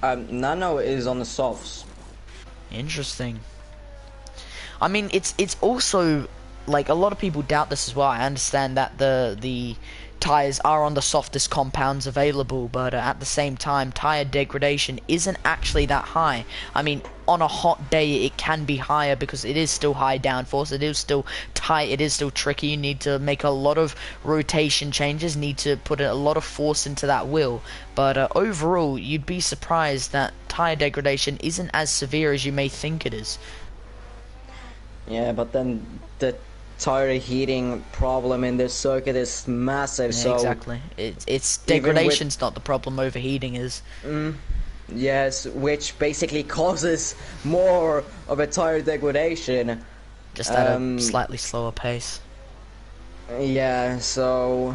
Nano is on the softs. Interesting. I mean, it's also, like, a lot of people doubt this as well. I understand that the tires are on the softest compounds available, but at the same time, tire degradation isn't actually that high. I mean, on a hot day it can be higher because it is still high downforce, it is still tight, it is still tricky. You need to make a lot of rotation changes, need to put a lot of force into that wheel, but overall you'd be surprised that tire degradation isn't as severe as you may think it is. Yeah, but then the tire heating problem in this circuit is massive. Yeah, so exactly, it's degradation's not the problem, overheating is. Yes, which basically causes more of a tire degradation, just at a slightly slower pace. Yeah, so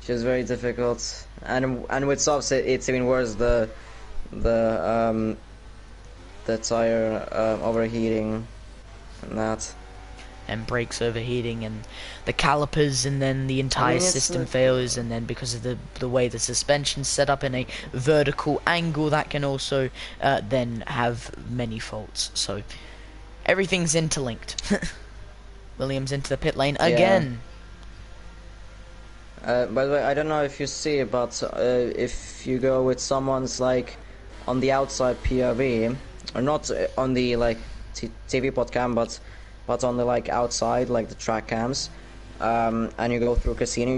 just very difficult, and with softs it's even worse. The tire overheating and that. And brakes overheating, and the calipers, and then the entire system fails, and then because of the way the suspension's set up in a vertical angle, that can also then have many faults. So everything's interlinked. Williams into the pit lane again. By the way, I don't know if you see, but if you go with someone's like on the outside POV, or not on the like TV pod cam, but on the like outside, like the track cams, and you go through casino,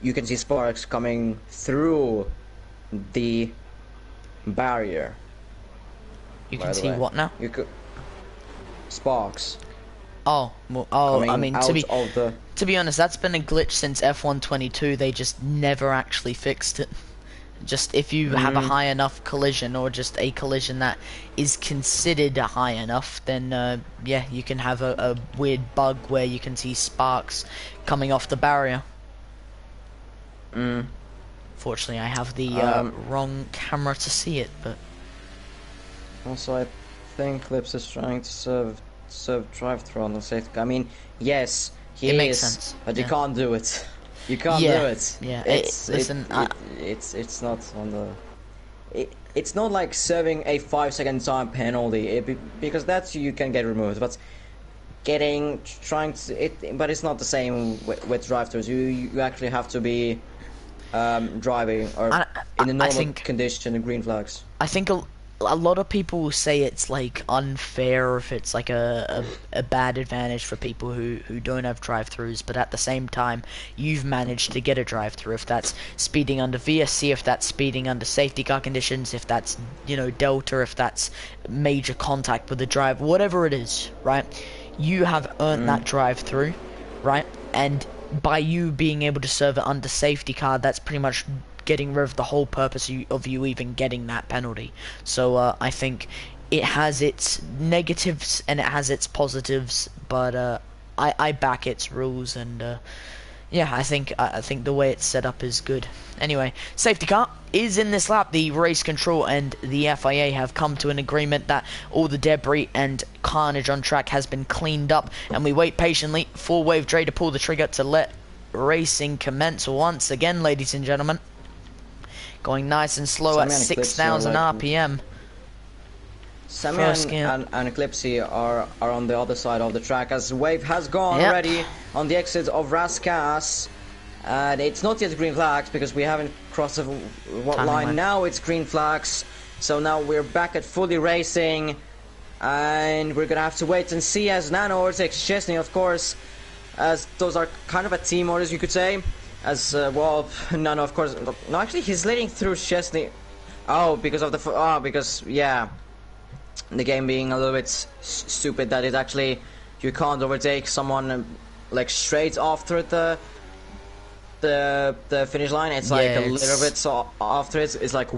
you can see sparks coming through the barrier. You can see what now? You could sparks. Oh, well, I mean, to be honest, that's been a glitch since F122. They just never actually fixed it. Just if you have a high enough collision, or just a collision that is considered high enough, then yeah, you can have a weird bug where you can see sparks coming off the barrier. Fortunately, I have the wrong camera to see it, but also I think Clips is trying to serve drive-through on the safety. I mean, yes, it makes sense, but you can't do it. You can't do it. Yeah, it's not on the. It's not like serving a 5-second time penalty, because that's you can get removed. But but it's not the same with drive-throughs. You actually have to be driving or in a normal condition in green flags. I think a lot of people will say it's like unfair, or if it's like a bad advantage for people who don't have drive-throughs, but at the same time you've managed to get a drive-through. If that's speeding under VSC, if that's speeding under safety car conditions, if that's, you know, Delta, if that's major contact with the drive, whatever it is, right? You have earned that drive-through, right? And by you being able to serve it under safety car, that's pretty much getting rid of the whole purpose of you even getting that penalty. So I think it has its negatives and it has its positives, but I back its rules, and yeah, I think the way it's set up is good. Anyway, safety car is in this lap. The race control and the FIA have come to an agreement that all the debris and carnage on track has been cleaned up, and we wait patiently for Wave Dre to pull the trigger to let racing commence once again, ladies and gentlemen. Going nice and slow at 6,000 RPM. Sammy and Eclipse are on the other side of the track, as Wave has gone already on the exit of Rascasse. And it's not yet green flags because we haven't crossed the line. Now it's green flags. So now we're back at fully racing. And we're going to have to wait and see as Nano overtakes Chesney, of course. As those are kind of a team orders, you could say. As, well, Nano, of course. No, actually, he's leading through Chesney. Oh, because of the... yeah. The game being a little bit stupid that it actually... You can't overtake someone, like, straight after the finish line. It's like a little bit so after it's like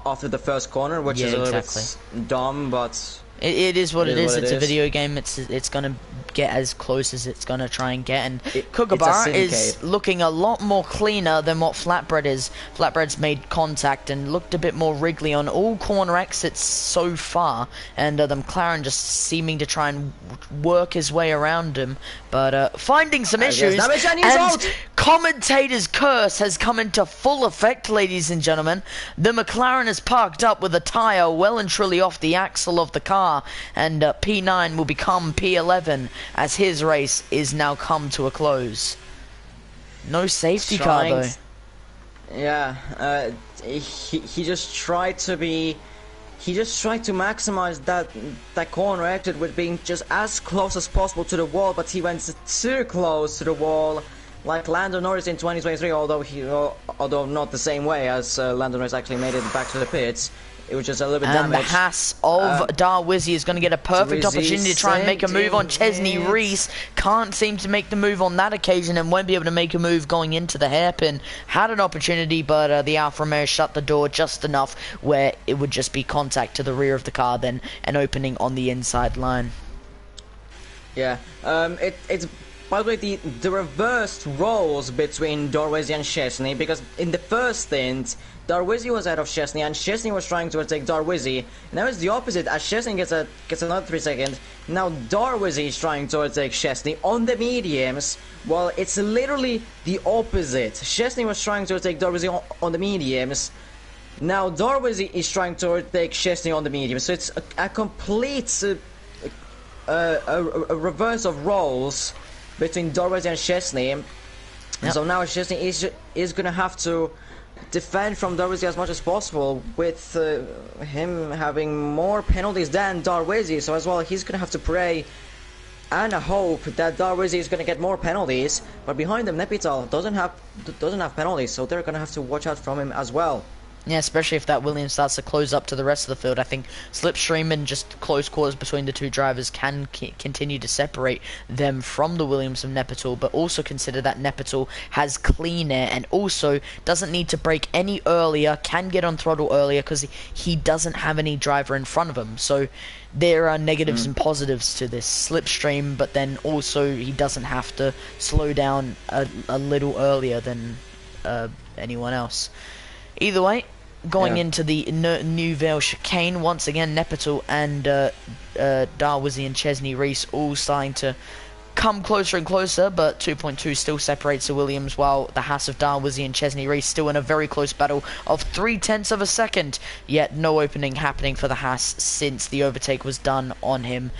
after the first corner, which is a little bit dumb, but it is what it is. It's a video game. It's gonna get as close as it's gonna try and get, and Kookaburra is looking a lot more cleaner than what Flatbread is. Flatbread's made contact and looked a bit more wriggly on all corner exits so far, and the McLaren just seeming to try and work his way around him, but finding some issues, and commentator's curse has come into full effect, ladies and gentlemen. The McLaren is parked up with a tyre well and truly off the axle of the car, and P9 will become P11 as his race is now come to a close. No safety car though. Yeah, he just tried to be... He just tried to maximize that corner exit with being just as close as possible to the wall, but he went too close to the wall, like Lando Norris in 2023. Although not the same way as Lando Norris actually made it back to the pits. It was just a little bit damaged. And the Haas of Darwizzi is going to get a perfect opportunity to try and make a move on Chesney Reese. Can't seem to make the move on that occasion and won't be able to make a move going into the hairpin. Had an opportunity, but the Alfa Romeo shut the door just enough where it would just be contact to the rear of the car, then an opening on the inside line. Yeah, it's... By the way, the reversed roles between Darwizzi and Chesney, because in the first stint, Darwizzi was out of Chesney, and Chesney was trying to overtake Darwizzi. Now it's the opposite, as Chesney gets another 3 seconds. Now Darwizzi is trying to overtake Chesney on the mediums. Well, it's literally the opposite. Chesney was trying to overtake Darwizzi on the mediums. Now Darwizzi is trying to overtake Chesney on the mediums. So it's a complete a reverse of roles between Darwizzi and Chesney. And so now Chesney is going to have to defend from Darwizzi as much as possible, with him having more penalties than Darwizzi. So as well, he's going to have to pray and hope that Darwizzi is going to get more penalties. But behind him, Nepital doesn't have penalties, so they're going to have to watch out from him as well. Yeah, especially if that Williams starts to close up to the rest of the field. I think slipstream and just close quarters between the two drivers can continue to separate them from the Williams of Nepital, but also consider that Nepital has clean air and also doesn't need to brake any earlier, can get on throttle earlier because he doesn't have any driver in front of him. So there are negatives and positives to this slipstream, but then also he doesn't have to slow down a little earlier than anyone else. Either way, going into the Nouvelle chicane, once again, Nepital and Darwizzi and Chesney Reese all starting to come closer and closer, but 2.2 still separates the Williams, while the Haas of Darwizzi and Chesney Reese still in a very close battle of 0.3 of a second, yet no opening happening for the Haas since the overtake was done on him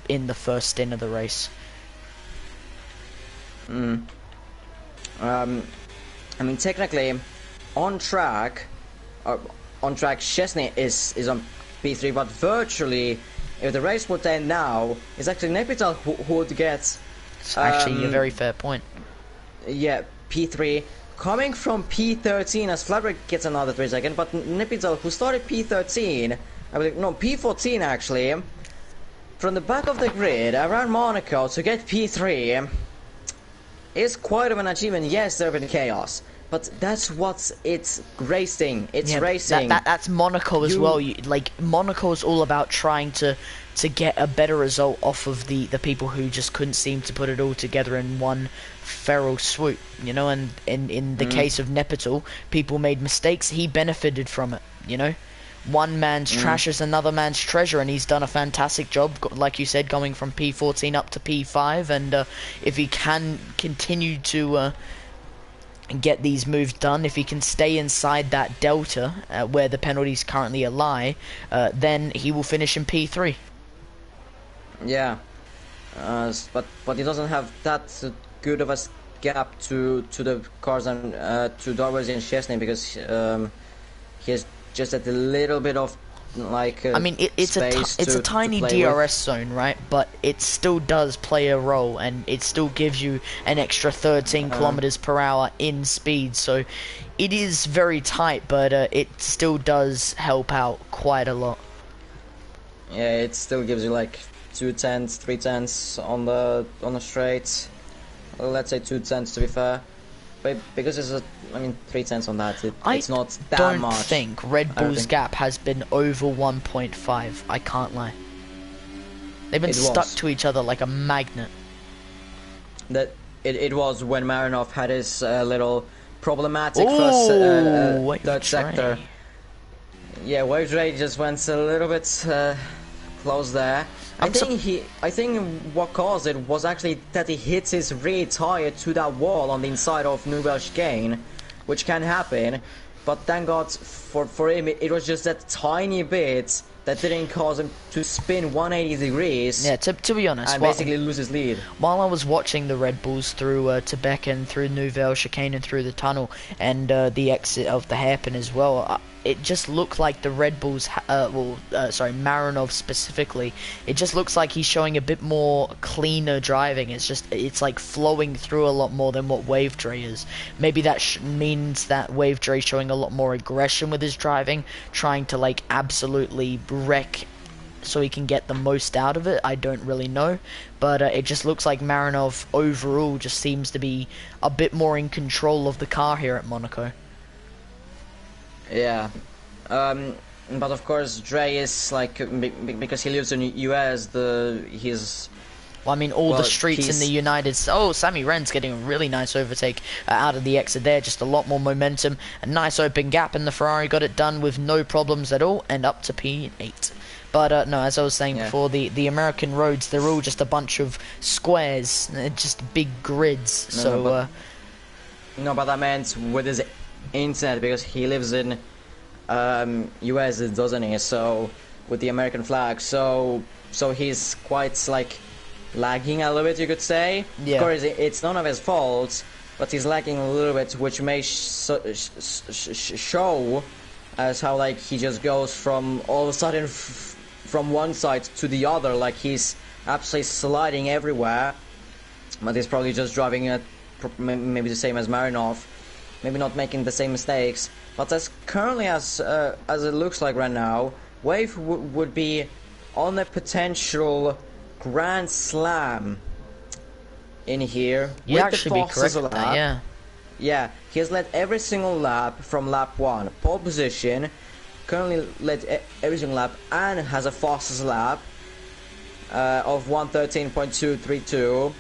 in the first stint of the race. I mean, technically... On track, Chesney is on P3, but virtually, if the race would end now, it's actually Nepital who would get... It's actually a very fair point. Yeah, P3, coming from P13, as Flatbread gets another 3 seconds, but Nepital, who started P13, I believe, no, P14 actually, from the back of the grid, around Monaco, to get P3, is quite of an achievement. Yes, there have been chaos. but that's what it's racing. It's Yeah, racing. That's Monaco as well. Like Monaco is all about trying to get a better result off of the people who just couldn't seem to put it all together in one feral swoop, you know. And in the case of Nepital, people made mistakes. He benefited from it, you know. One man's trash is another man's treasure, and he's done a fantastic job, like you said, going from P14 up to P5. And if he can continue to get these moves done, if he can stay inside that delta where the penalties currently lie, then he will finish in P3. Yeah, but he doesn't have that good of a gap to the cars and to Darwizzi and Chesney, because he has just a little bit of like I mean, it's a tiny DRS zone, right? But it still does play a role, and it still gives you an extra 13 kilometers per hour in speed. So it is very tight, but it still does help out quite a lot. Yeah, it still gives you like 2/10, 3/10 on the straight. Let's say 2/10 to be fair. But because it's 3/10 on that, it's not that much. I don't think Red Bull's gap has been over 1.5. I can't lie. They've been stuck to each other like a magnet. That it was when Marinov had his little problematic third sector. Yeah, Wave Ray just went a little bit close there. I think what caused it was actually that he hit his rear tire to that wall on the inside of Nouvelle Chicane, which can happen. But thank God for him, it was just that tiny bit that didn't cause him to spin 180 degrees. Yeah, to be honest, and basically lose his lead. While I was watching the Red Bulls through Tebek and through Nouvelle Chicane and through the tunnel and the exit of the hairpin as well, it just looked like the Red Bulls, Marinov specifically, it just looks like he's showing a bit more cleaner driving. It's like flowing through a lot more than what Wave Dre is. Maybe that means that Wave Dre showing a lot more aggression with his driving, trying to like absolutely wreck so he can get the most out of it. I don't really know, but it just looks like Marinov overall just seems to be a bit more in control of the car here at Monaco. Yeah, but of course Dre is like, because he lives in the US, all the streets in the United States. Oh, Sammy Wren's getting a really nice overtake out of the exit there. Just a lot more momentum. A nice open gap, and the Ferrari got it done with no problems at all, and up to P8. But no, as I was saying before, the American roads, they're all just a bunch of squares, just big grids. But that meant with his internet, because he lives in US, doesn't he? So with the American flag, so he's quite like lagging a little bit, you could say. Yeah. Of course, it's none of his fault, but he's lagging a little bit, which may show as how like he just goes from all of a sudden from one side to the other, like he's absolutely sliding everywhere. But he's probably just driving at maybe the same as Marinov, maybe not making the same mistakes. But as currently as it looks like right now, Wave would be on a potential Grand Slam in here. You actually be correct with that, yeah. Yeah, he has led every single lap from lap 1. Pole position, currently led every single lap, and has a fastest lap of 1:13.232.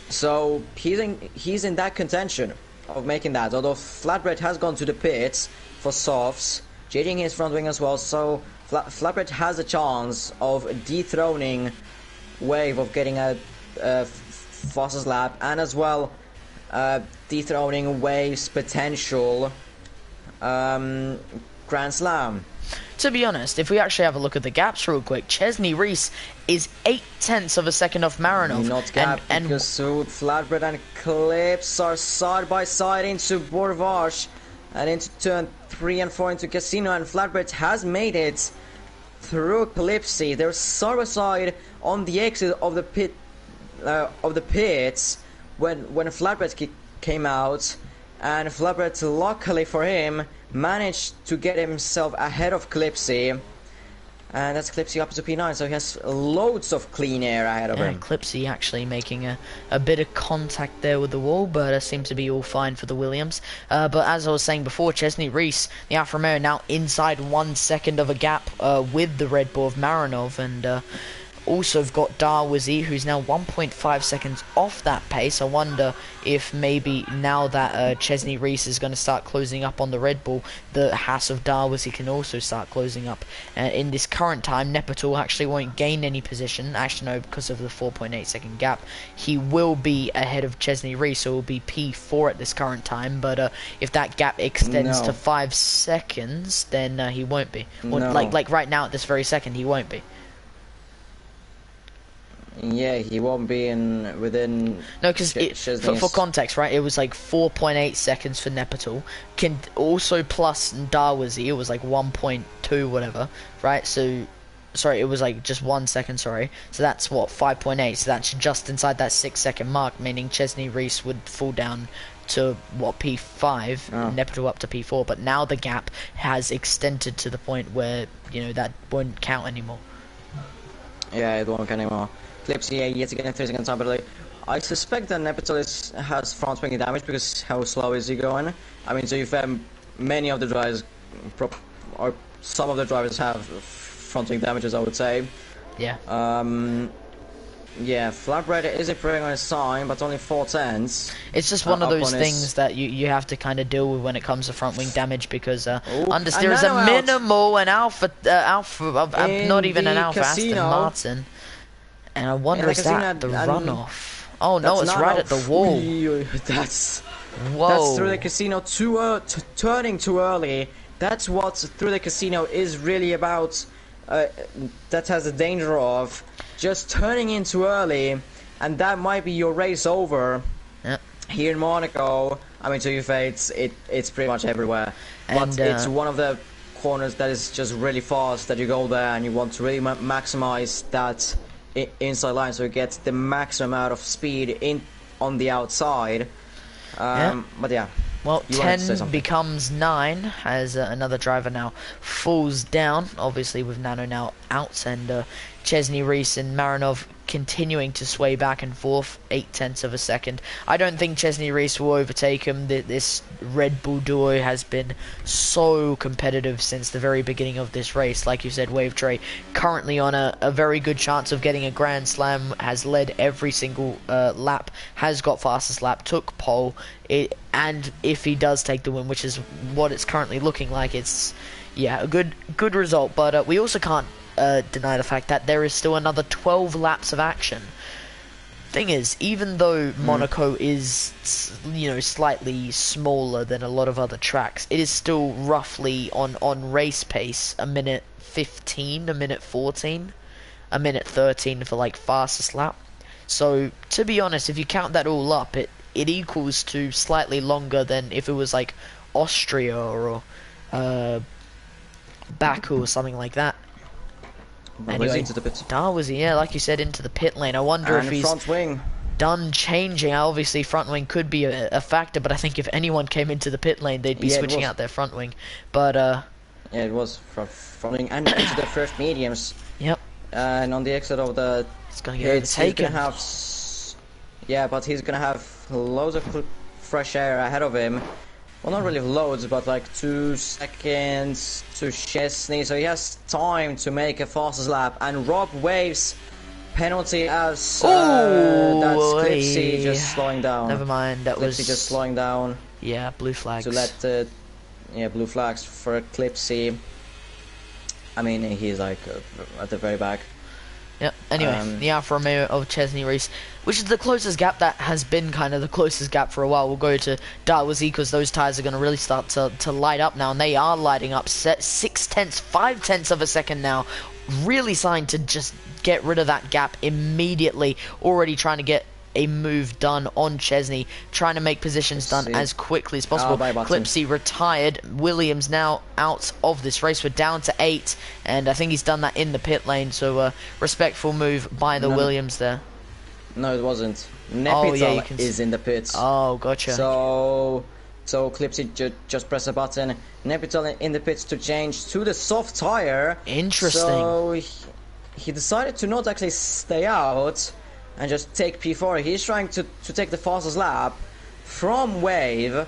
So he's in that contention of making that. Although Flatbread has gone to the pits for softs, jading his front wing as well. So Flatbread has a chance of dethroning Wave, of getting a fastest lap, and as well dethroning Wave's potential Grand Slam. To be honest, if we actually have a look at the gaps real quick, Chesney Reese is 0.8 of a second off Marinov. Not gap, because Flatbread and Clips are side by side into Bourvache and into turn 3 and 4 into Casino, and Flatbread has made it through Calypsy. They're side by side on the exit of the pits when Flatbread came out, and Flatbread, luckily for him, managed to get himself ahead of Calypsy. And that's Clipsy up to P9, so he has loads of clean air ahead of him. Clipsy actually making a bit of contact there with the wall, but seems to be all fine for the Williams. But as I was saying before, Chesney Reese, the Alfa Romeo, now inside 1 second of a gap with the Red Bull of Marinov, and also have got Darwizzi, who's now 1.5 seconds off that pace. I wonder if maybe now that Chesney Reese is going to start closing up on the Red Bull, the Haas of Darwizzi can also start closing up. In this current time, Nepatul actually won't gain any position. Actually, no, because of the 4.8 second gap. He will be ahead of Chesney Reese, so it will be P4 at this current time. But if that gap extends to 5 seconds, then he won't be. Well, like right now at this very second, he won't be. Yeah, he won't be within. No, because for context, right? It was like 4.8 seconds for Nepatul. Can also plus Darwizzi, it was like 1.2 whatever, right? So, sorry, it was like just 1 second. Sorry, so that's what 5.8. So that's just inside that 6 second mark, meaning Chesney Reese would fall down to what, P5, Nepatul up to P4. But now the gap has extended to the point where that won't count anymore. Yeah, it won't count anymore. Clipsy yet again 3 seconds time, but I suspect that Nepatul has front wing damage because how slow is he going? I mean, so you've many of the drivers, or some of the drivers have front wing damages, I would say. Yeah. Yeah, Flatbread is improving on his time, but only 4/10. It's just one of those things that you have to kind of deal with when it comes to front wing damage, because understeer is a minimal, an Alpha, not even an Alpha, Aston Martin. And I wonder, is that the runoff? Oh no, it's right at the wall. That's through the casino, turning too early. That's what through the casino is really about. That has the danger of just turning in too early, and that might be your race over. Yep. Here in Monaco, I mean, to you, it's pretty much everywhere. But it's one of the corners that is just really fast, that you go there and you want to really maximize that inside line, so you get the maximum amount of speed on the outside. But yeah. Well, 10 becomes 9 as another driver now falls down, obviously with Nano now out, and Chesney Reese and Marinov continuing to sway back and forth, 0.8 of a second. I don't think Chesney Reese will overtake him. This Red Bull duo has been so competitive since the very beginning of this race. Like you said, Wave Tray currently on a very good chance of getting a Grand Slam, has led every single lap, has got fastest lap, took pole, and if he does take the win, which is what it's currently looking like, it's a good result. But we also can't deny the fact that there is still another 12 laps of action. Thing is, even though Monaco is slightly smaller than a lot of other tracks, it is still roughly on race pace a minute 15, a minute 14, a minute 13 for like fastest lap. So to be honest, if you count that all up, it equals to slightly longer than if it was like Austria or Baku or something like that. Anyway, into the pit. Darwizzi, like you said, into the pit lane. I wonder if he's front wing. Done changing. Obviously, front wing could be a factor, but I think if anyone came into the pit lane, they'd be switching out their front wing. But yeah, it was front wing and into the first mediums. Yep. And on the exit of the, it's gonna get overtaken. But he's gonna have loads of fresh air ahead of him. Well, not really loads, but like 2 seconds to Chesney, so he has time to make a fastest lap. And Rob waves penalty as that's Clipsy just slowing down. Never mind, that was Clipsy just slowing down. Yeah, blue flags. To let blue flags for Clipsy. I mean, he's like at the very back. Yep. Anyway, the Alfa Romeo of Chesney Reese, which is the closest gap that has been kind of the closest gap for a while. We'll go to Darwizzi because those tyres are going to really start to light up now, and they are lighting up. 5/10 of a second now. Really starting to just get rid of that gap immediately. Already trying to get a move done on Chesney, trying to make positions done as quickly as possible. Clipsy retired. Williams now out of this race. We're down to 8, and I think he's done that in the pit lane, so respectful move by the Williams there. No, it wasn't. Nepatul is in the pits. Oh, gotcha. So So Clipsy just press a button. Nepital in the pits to change to the soft tire. Interesting. So he decided to not actually stay out and just take P4. He's trying to take the fastest lap from Wave.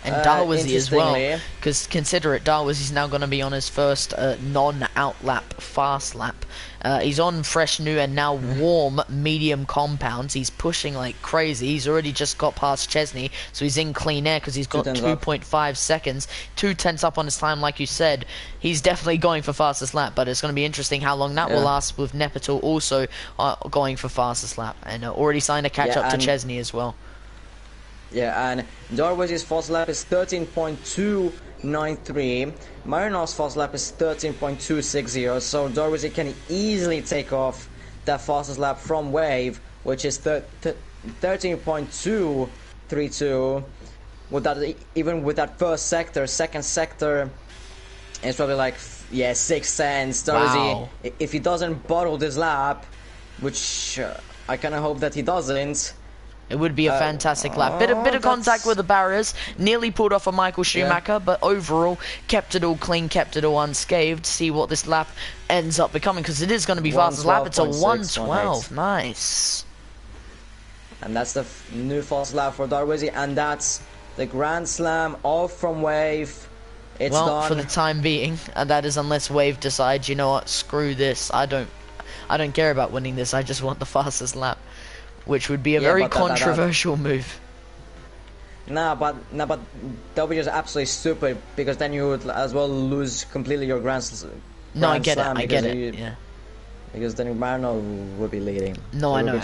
And Darwizzi as well, because consider it, Darwizzi's now going to be on his first non-out lap, fast lap. He's on fresh new and now warm medium compounds. He's pushing like crazy. He's already just got past Chesney, so he's in clean air because he's got 2.5 seconds, 2/10 up on his time, like you said. He's definitely going for fastest lap, but it's going to be interesting how long that will last with Nepital also going for fastest lap, and already signed a catch up to Chesney as well. Yeah, and Darwizzi's fast lap is 13.293. Marinov's fast lap is 13.260. So Darwizzi can easily take off that fastest lap from Wave, which is 13.232. With that, even with that first sector, second sector, it's probably like 6 cents. Darwizzi, if he doesn't bottle this lap, which I kind of hope that he doesn't. It would be a fantastic lap. Bit of contact with the barriers. Nearly pulled off a Michael Schumacher, but overall kept it all clean, kept it all unscathed. See what this lap ends up becoming, because it is going to be fastest lap. It's a 1:12. Nice. And that's the new fast lap for Darwizzi, and that's the Grand Slam off from Wave. It's done for the time being, and that is unless Wave decides, you know what, screw this. I don't care about winning this. I just want the fastest lap. Which would be a very controversial move. Nah, but that would be just absolutely stupid, because then you would as well lose completely your Grand Slam. No, I get it. Yeah. Because then Marno would be leading. No, I know.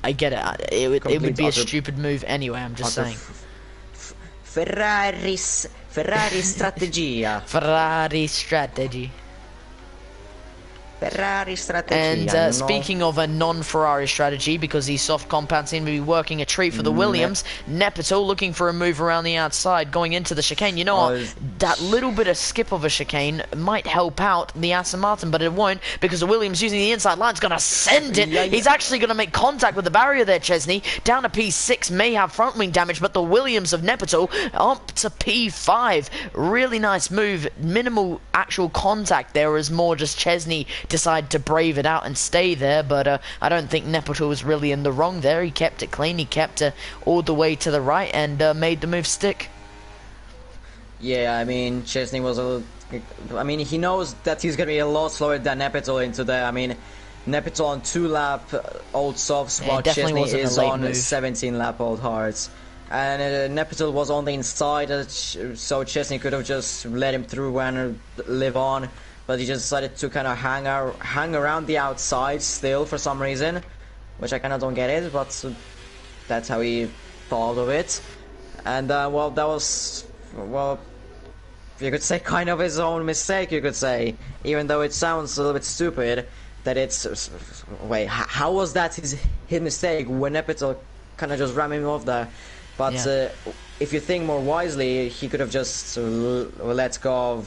I get it. It would be a stupid move anyway. I'm just saying. Ferrari strategia. Ferrari strategy. Ferrari strategy. And speaking of a non-Ferrari strategy, because these soft compounds seem to be working a treat for the Williams, Nepital looking for a move around the outside, going into the chicane. You know what? That little bit of skip of a chicane might help out the Aston Martin, but it won't, because the Williams using the inside line is going to send it. He's actually going to make contact with the barrier there, Chesney. Down to P6, may have front wing damage, but the Williams of Nepital up to P5. Really nice move. Minimal actual contact there, as more just Chesney decide to brave it out and stay there, but I don't think Nepital was really in the wrong there. He kept it clean, he kept it all the way to the right, and made the move stick. Yeah, I mean, Chesney was he knows that he's going to be a lot slower than Nepital into there. I mean, Nepital on 2-lap old softs, while Chesney is on 17-lap old hards. And Nepital was on the inside, so Chesney could have just let him through and live on. But he just decided to kind of hang around the outside still for some reason, which I kind of don't get it, but that's how he thought of it. And well, that was, well, you could say kind of his own mistake, you could say, even though it sounds a little bit stupid that it's, wait, how was that his mistake when Nepital kind of just ran him off there? But if you think more wisely, he could have just let go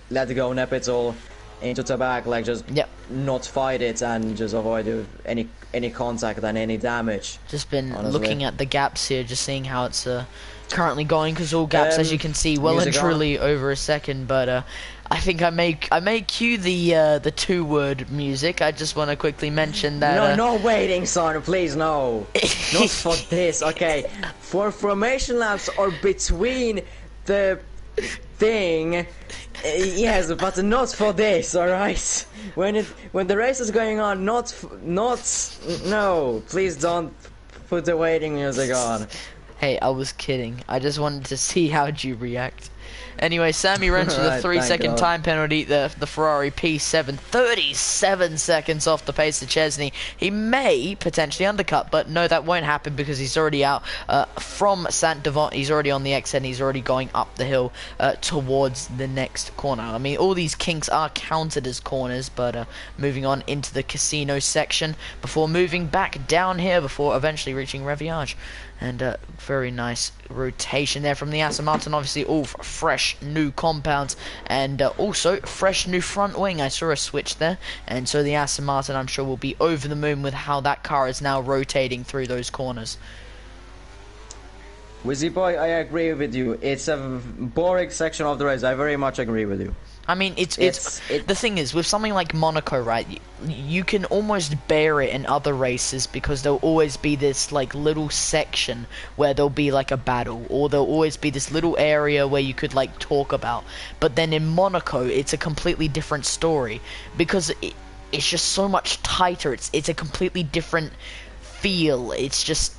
Nepital into the back, like just not fight it and just avoid any contact and any damage. Just been looking at the gaps here, just seeing how it's currently going, because all gaps, as you can see, well and truly over a second. But I think I may cue the 2-word music. I just want to quickly mention that. No waiting, son, please, no. Not for this. Okay, for formation laps or between the thing, yes, but not for this. All right, when the race is going on, no, please don't put the waiting music on. Hey, I was kidding. I just wanted to see how'd you react. Anyway, Sammy runs with a 3-second time penalty. The Ferrari P7, 37 seconds off the pace of Chesney. He may potentially undercut, but no, that won't happen because he's already out from Saint-Devant. He's already on the exit, and he's already going up the hill towards the next corner. I mean, all these kinks are counted as corners, but moving on into the casino section before moving back down here before eventually reaching Reviage. And very nice rotation there from the Aston Martin. Obviously all fresh new compounds, and also fresh new front wing. I saw a switch there, and so the Aston Martin, I'm sure, will be over the moon with how that car is now rotating through those corners. Wizzyboy, I agree with you. It's a boring section of the race. I very much agree with you. I mean, it's the thing is, with something like Monaco, right, you can almost bear it in other races because there'll always be this, like, little section where there'll be, like, a battle, or there'll always be this little area where you could, like, talk about. But then in Monaco, it's a completely different story because it's just so much tighter. It's a completely different feel. It's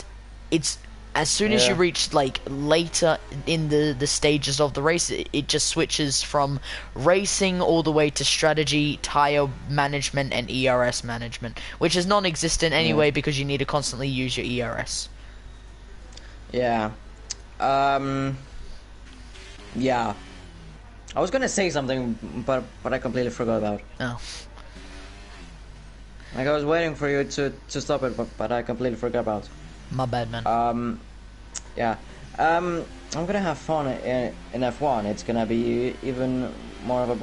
as soon as you reach, like, later in the stages of the race, it just switches from racing all the way to strategy, tire management, and ERS management, which is non-existent anyway because you need to constantly use your ERS. Yeah. Yeah. I was gonna say something, but I completely forgot about. Oh. Like, I was waiting for you to stop it, but I completely forgot about. My bad, man. Yeah. I'm gonna have fun in F1. It's gonna be even more of a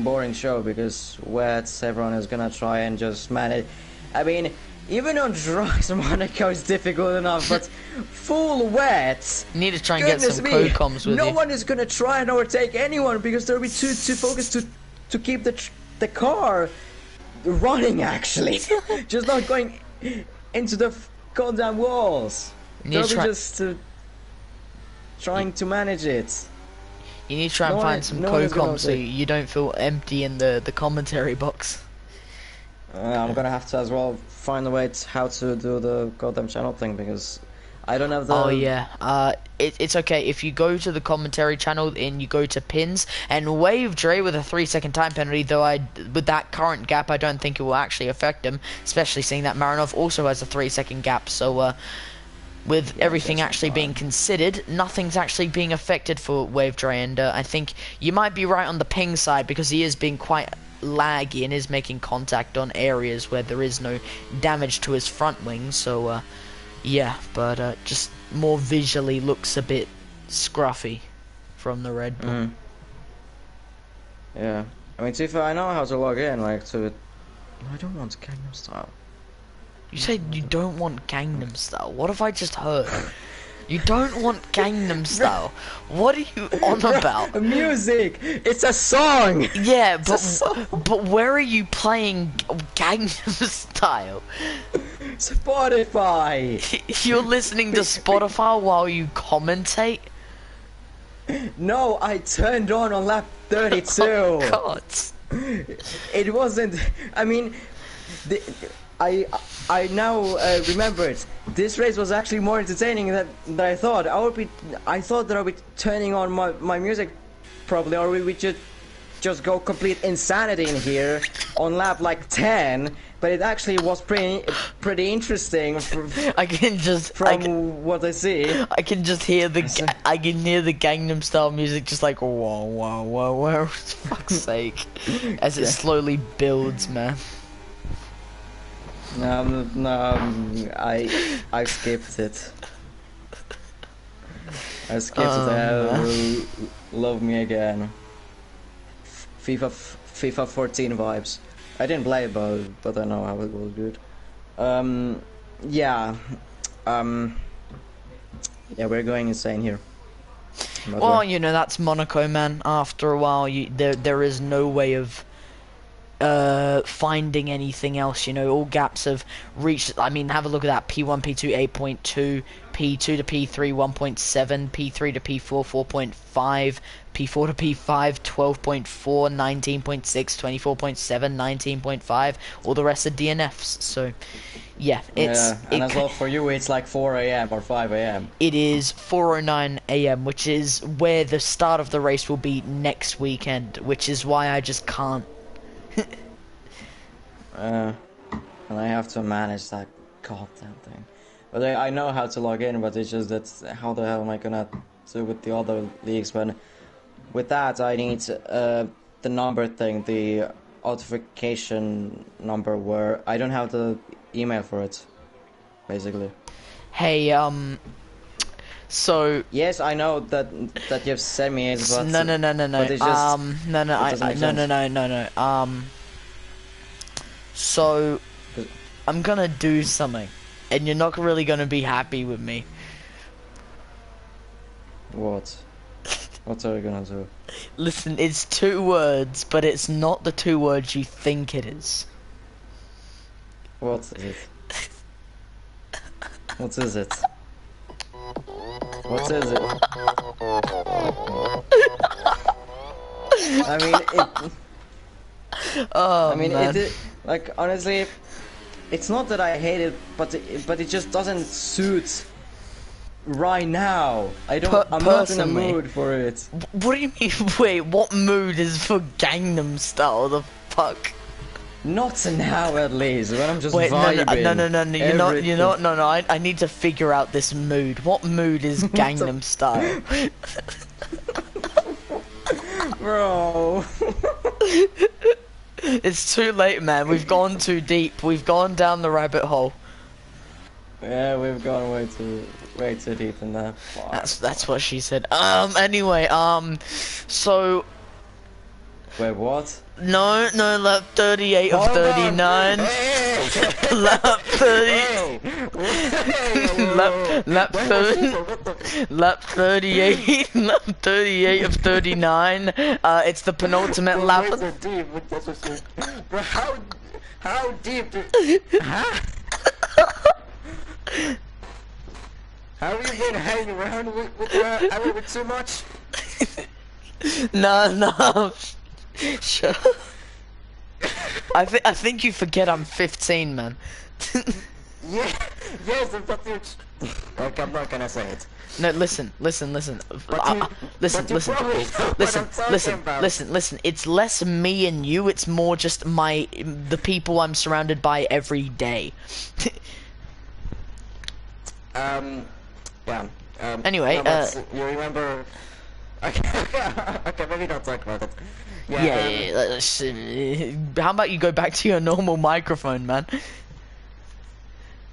boring show because wets, everyone is gonna try and just manage. I mean, even on dries, Monaco is difficult enough, but full wet. You need to try and get some co-coms with no you. one is gonna try and overtake anyone because they'll be too focused to keep the car running. Actually, just not going into the goddamn walls. They'll be just trying to manage it. You need to try and find some co-coms so you don't feel empty in the commentary box. I'm gonna have to as well find a way how to do the goddamn channel thing because I don't have the... Oh yeah, it's okay if you go to the commentary channel and you go to pins and wave Dre with a 3-second time penalty, though with that current gap I don't think it will actually affect him, especially seeing that Marinov also has a 3-second gap, so with everything actually being considered, nothing's actually being affected for Wave Dre, and I think you might be right on the ping side because he is being quite laggy and is making contact on areas where there is no damage to his front wing, so yeah, but just more visually looks a bit scruffy from the Red Bull. Yeah, I mean, Tifa, I know how to log in, like, to... I don't want Gangnam Style. You said you don't want Gangnam Style. What have I just heard? You don't want Gangnam Style. What are you on about? Music! It's a song! Yeah, but where are you playing Gangnam Style? Spotify! You're listening to Spotify while you commentate? No, I turned on lap 32. Oh, God. It wasn't... I mean... I now remember it. This race was actually more entertaining than I thought. I thought that I would be turning on my music probably, or we would just go complete insanity in here on lap like 10. But it actually was pretty interesting. I can just what I see. I can just hear the Gangnam Style music, just like whoa, whoa, whoa, whoa. For fuck's sake, as it slowly builds, man. No, I skipped it. I skipped it. Love me again. FIFA 14 vibes. I didn't play it, but I know how it was good. Yeah. Yeah, we're going insane here. Well, you know, that's Monaco, man. After a while, there is no way of finding anything else. You know, all gaps have reached. I mean, have a look at that. P1, P2, 8.2, P2 to P3, 1.7, P3 to P4, 4.5, P4 to P5, 12.4, 19.6, 24.7, 19.5. All the rest are DNFs. So, yeah, it's... and as well for you, it's like 4 AM or 5 AM. It is 4:09 AM, which is where the start of the race will be next weekend, which is why I just can't. And I have to manage that goddamn thing. But I know how to log in, but it's just that how the hell am I gonna do with the other leagues when with that I need the number thing, the authentication number, where I don't have the email for it, basically. Hey, so yes, I know that you've sent me it, but no. But it's just, no. So I'm gonna do something, and you're not really gonna be happy with me. What? What are you gonna do? Listen, it's 2 words, but it's not the 2 words you think it is. What is it? What is it? What is it? I mean, Oh, man. like, honestly, it's not that I hate it, but it just doesn't suit right now. I'm not in a mood for it. What do you mean? Wait, what mood is for Gangnam Style? The fuck? Not now, at least. When I'm just Wait, vibing. no. You're not. No. I need to figure out this mood. What mood is Gangnam Style? Bro. It's too late, man. We've gone too deep. We've gone down the rabbit hole. Yeah, we've gone way too deep in that. That's what she said. Anyway, so. Wait, what? No, lap 38 of 39. Lap 30. lap 30. Lap 38. Lap 38 of 39. It's the penultimate lap. Bro, how deep? Huh? Have you been hanging around with too much? No. Sure. I think you forget I'm 15, man. Yeah, yes, but like, I'm not gonna say it. No, listen. Listen. It's less me and you. It's more just the people I'm surrounded by every day. Yeah. Anyway, no, you remember? Okay, maybe not talk about it. Yeah. How about you go back to your normal microphone, man?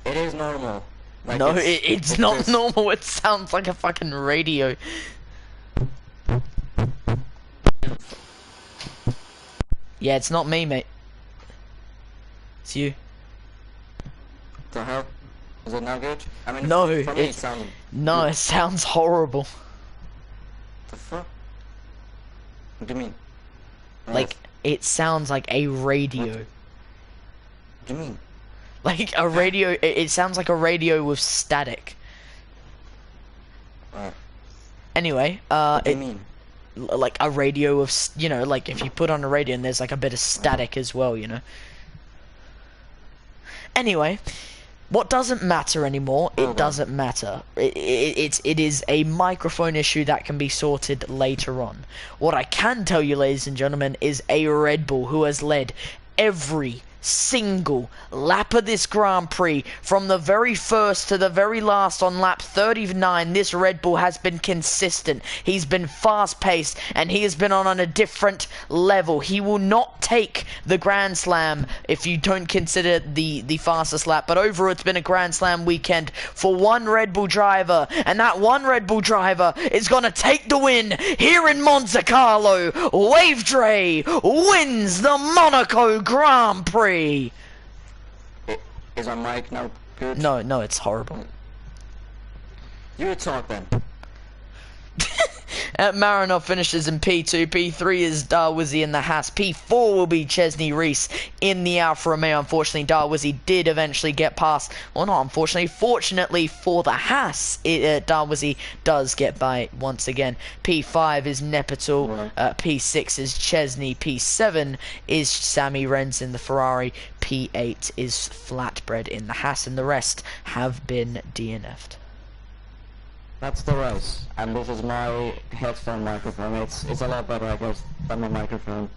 It is normal. Like, no, it's not normal. It sounds like a fucking radio. Yeah, it's not me, mate. It's you. The hell? Is it not good? I mean, no, for me, it sounds no, good. It sounds horrible. The fuck? What do you mean? Like, it sounds like a radio. What do you mean? Like a radio, it sounds like a radio with static. Anyway, what do you mean? Like a radio of, like if you put on a radio and there's like a bit of static as well, Anyway, what doesn't matter anymore, it doesn't matter. It is a microphone issue that can be sorted later on. What I can tell you, ladies and gentlemen, is a Red Bull who has led every single lap of this Grand Prix from the very first to the very last on lap 39. This Red Bull has been consistent. He's been fast paced and he has been on a different level. He will not take the Grand Slam if you don't consider the fastest lap, but overall it's been a Grand Slam weekend for one Red Bull driver, and that one Red Bull driver is gonna take the win here in Monte Carlo. Wave Dre wins the Monaco Grand Prix. Is our mic now good? No, it's horrible. You talk then. Marinov finishes in P2. P3 is Darwizzi in the Haas. P4 will be Chesney Reese in the Alfa Romeo. Unfortunately, Darwizzi did eventually get past. Well, not unfortunately. Fortunately for the Haas, Darwizzi does get by once again. P5 is Nepital. P6 is Chesney. P7 is Sammy Renz in the Ferrari. P8 is Flatbread in the Haas. And the rest have been DNF'd. That's the race, and this is my headphone microphone. It's a lot better, I guess, than my microphone.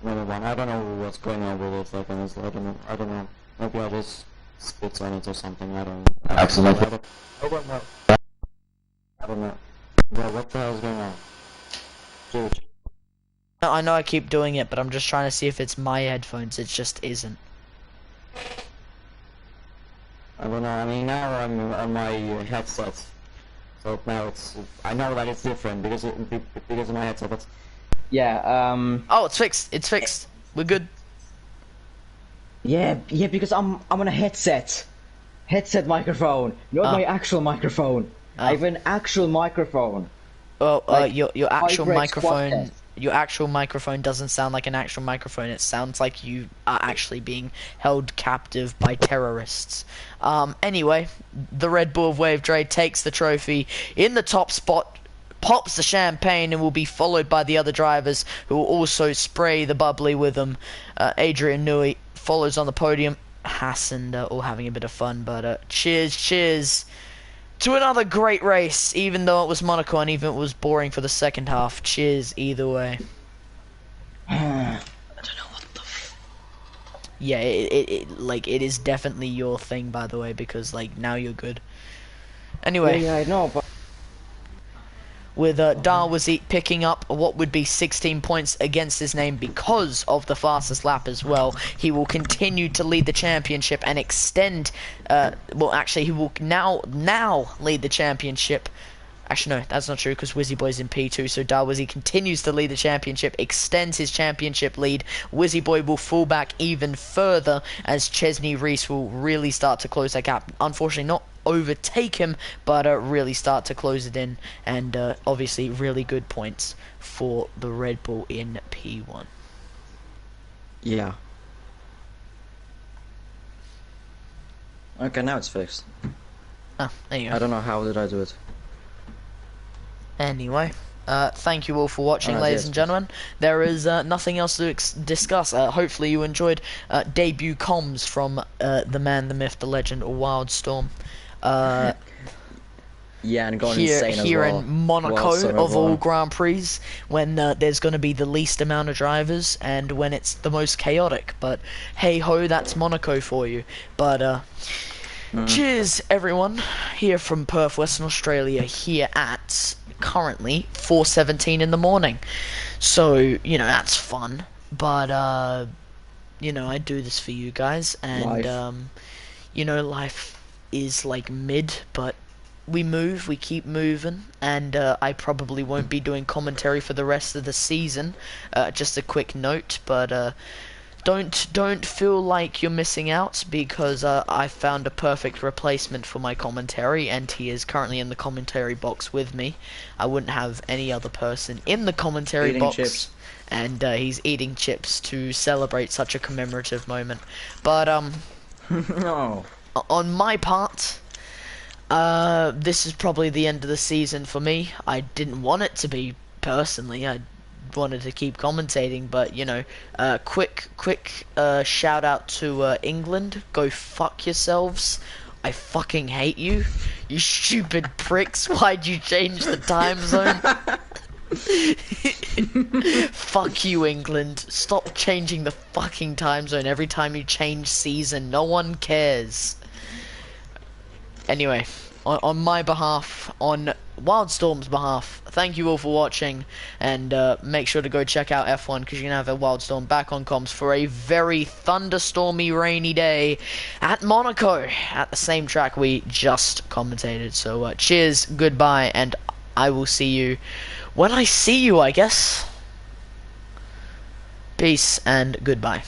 Number one. I don't know what's going on with it. Like, honestly, I don't know. Maybe I just spit on it or something. I don't know. Accidentally. I don't know. I don't know. Bro, what the hell is going on? Dude. I know I keep doing it, but I'm just trying to see if it's my headphones. It just isn't. I don't know. I mean, now I'm on my headset. So now I know that it's different because of my headset, but yeah. Oh, it's fixed. We're good. Yeah, because I'm on a headset microphone, not my actual microphone. I have an actual microphone. Well, Like your actual hybrid squad microphone, test. your actual microphone doesn't sound like an actual microphone. It sounds like you are actually being held captive by terrorists. Anyway, the Red Bull of Wave Dre takes the trophy in the top spot, pops the champagne, and will be followed by the other drivers who will also spray the bubbly with them. Adrian Newey follows on the podium. Haas and all having a bit of fun, but cheers to another great race, even though it was Monaco and even it was boring for the second half. Cheers either way. I don't know what the Yeah, it is definitely your thing, by the way, because like now you're good. Anyway, Yeah, I know, but with Darwizzi picking up what would be 16 points against his name because of the fastest lap as well. He will continue to lead the championship and extend, well actually he will now lead the championship. Actually no, that's not true because Wizzyboy's in P2, so Darwizzi continues to lead the championship, extends his championship lead. Wizzyboy will fall back even further as Chesney Reese will really start to close that gap. Unfortunately not overtake him, but really start to close it in, and obviously really good points for the Red Bull in P1. yeah. Okay, now it's fixed. Ah, there you go. I don't know how did I do it. Anyway, thank you all for watching, Alright, ladies yes, and gentlemen. There is nothing else to discuss. Hopefully you enjoyed debut comms from the man, the myth, the legend, Wildstorm. Yeah, and going here insane as well. in Monaco Wildstorm of all everyone. Grand Prix, when there's going to be the least amount of drivers and when it's the most chaotic. But hey ho, that's Monaco for you. But cheers everyone, here from Perth, Western Australia, here at currently 4:17 in the morning. So, you know, that's fun. But you know, I do this for you guys, and Life. you know, life is like mid, but we move, we keep moving, and I probably won't be doing commentary for the rest of the season. Just a quick note, but don't feel like you're missing out, because I found a perfect replacement for my commentary, and he is currently in the commentary box with me. I wouldn't have any other person in the commentary Eating box. chips. And he's eating chips to celebrate such a commemorative moment. But No. on my part, this is probably the end of the season for me. I didn't want it to be, personally. I wanted to keep commentating, but you know, quick shout out to England. Go fuck yourselves. I fucking hate you. You stupid pricks. Why'd you change the time zone? Fuck you, England. Stop changing the fucking time zone every time you change season. No one cares. Anyway, on my behalf, on Wildstorm's behalf, thank you all for watching, and make sure to go check out F1, because you're going to have a Wildstorm back on comms for a very thunderstormy, rainy day at Monaco, at the same track we just commentated. So cheers, goodbye, and I will see you when I see you, I guess. Peace and goodbye.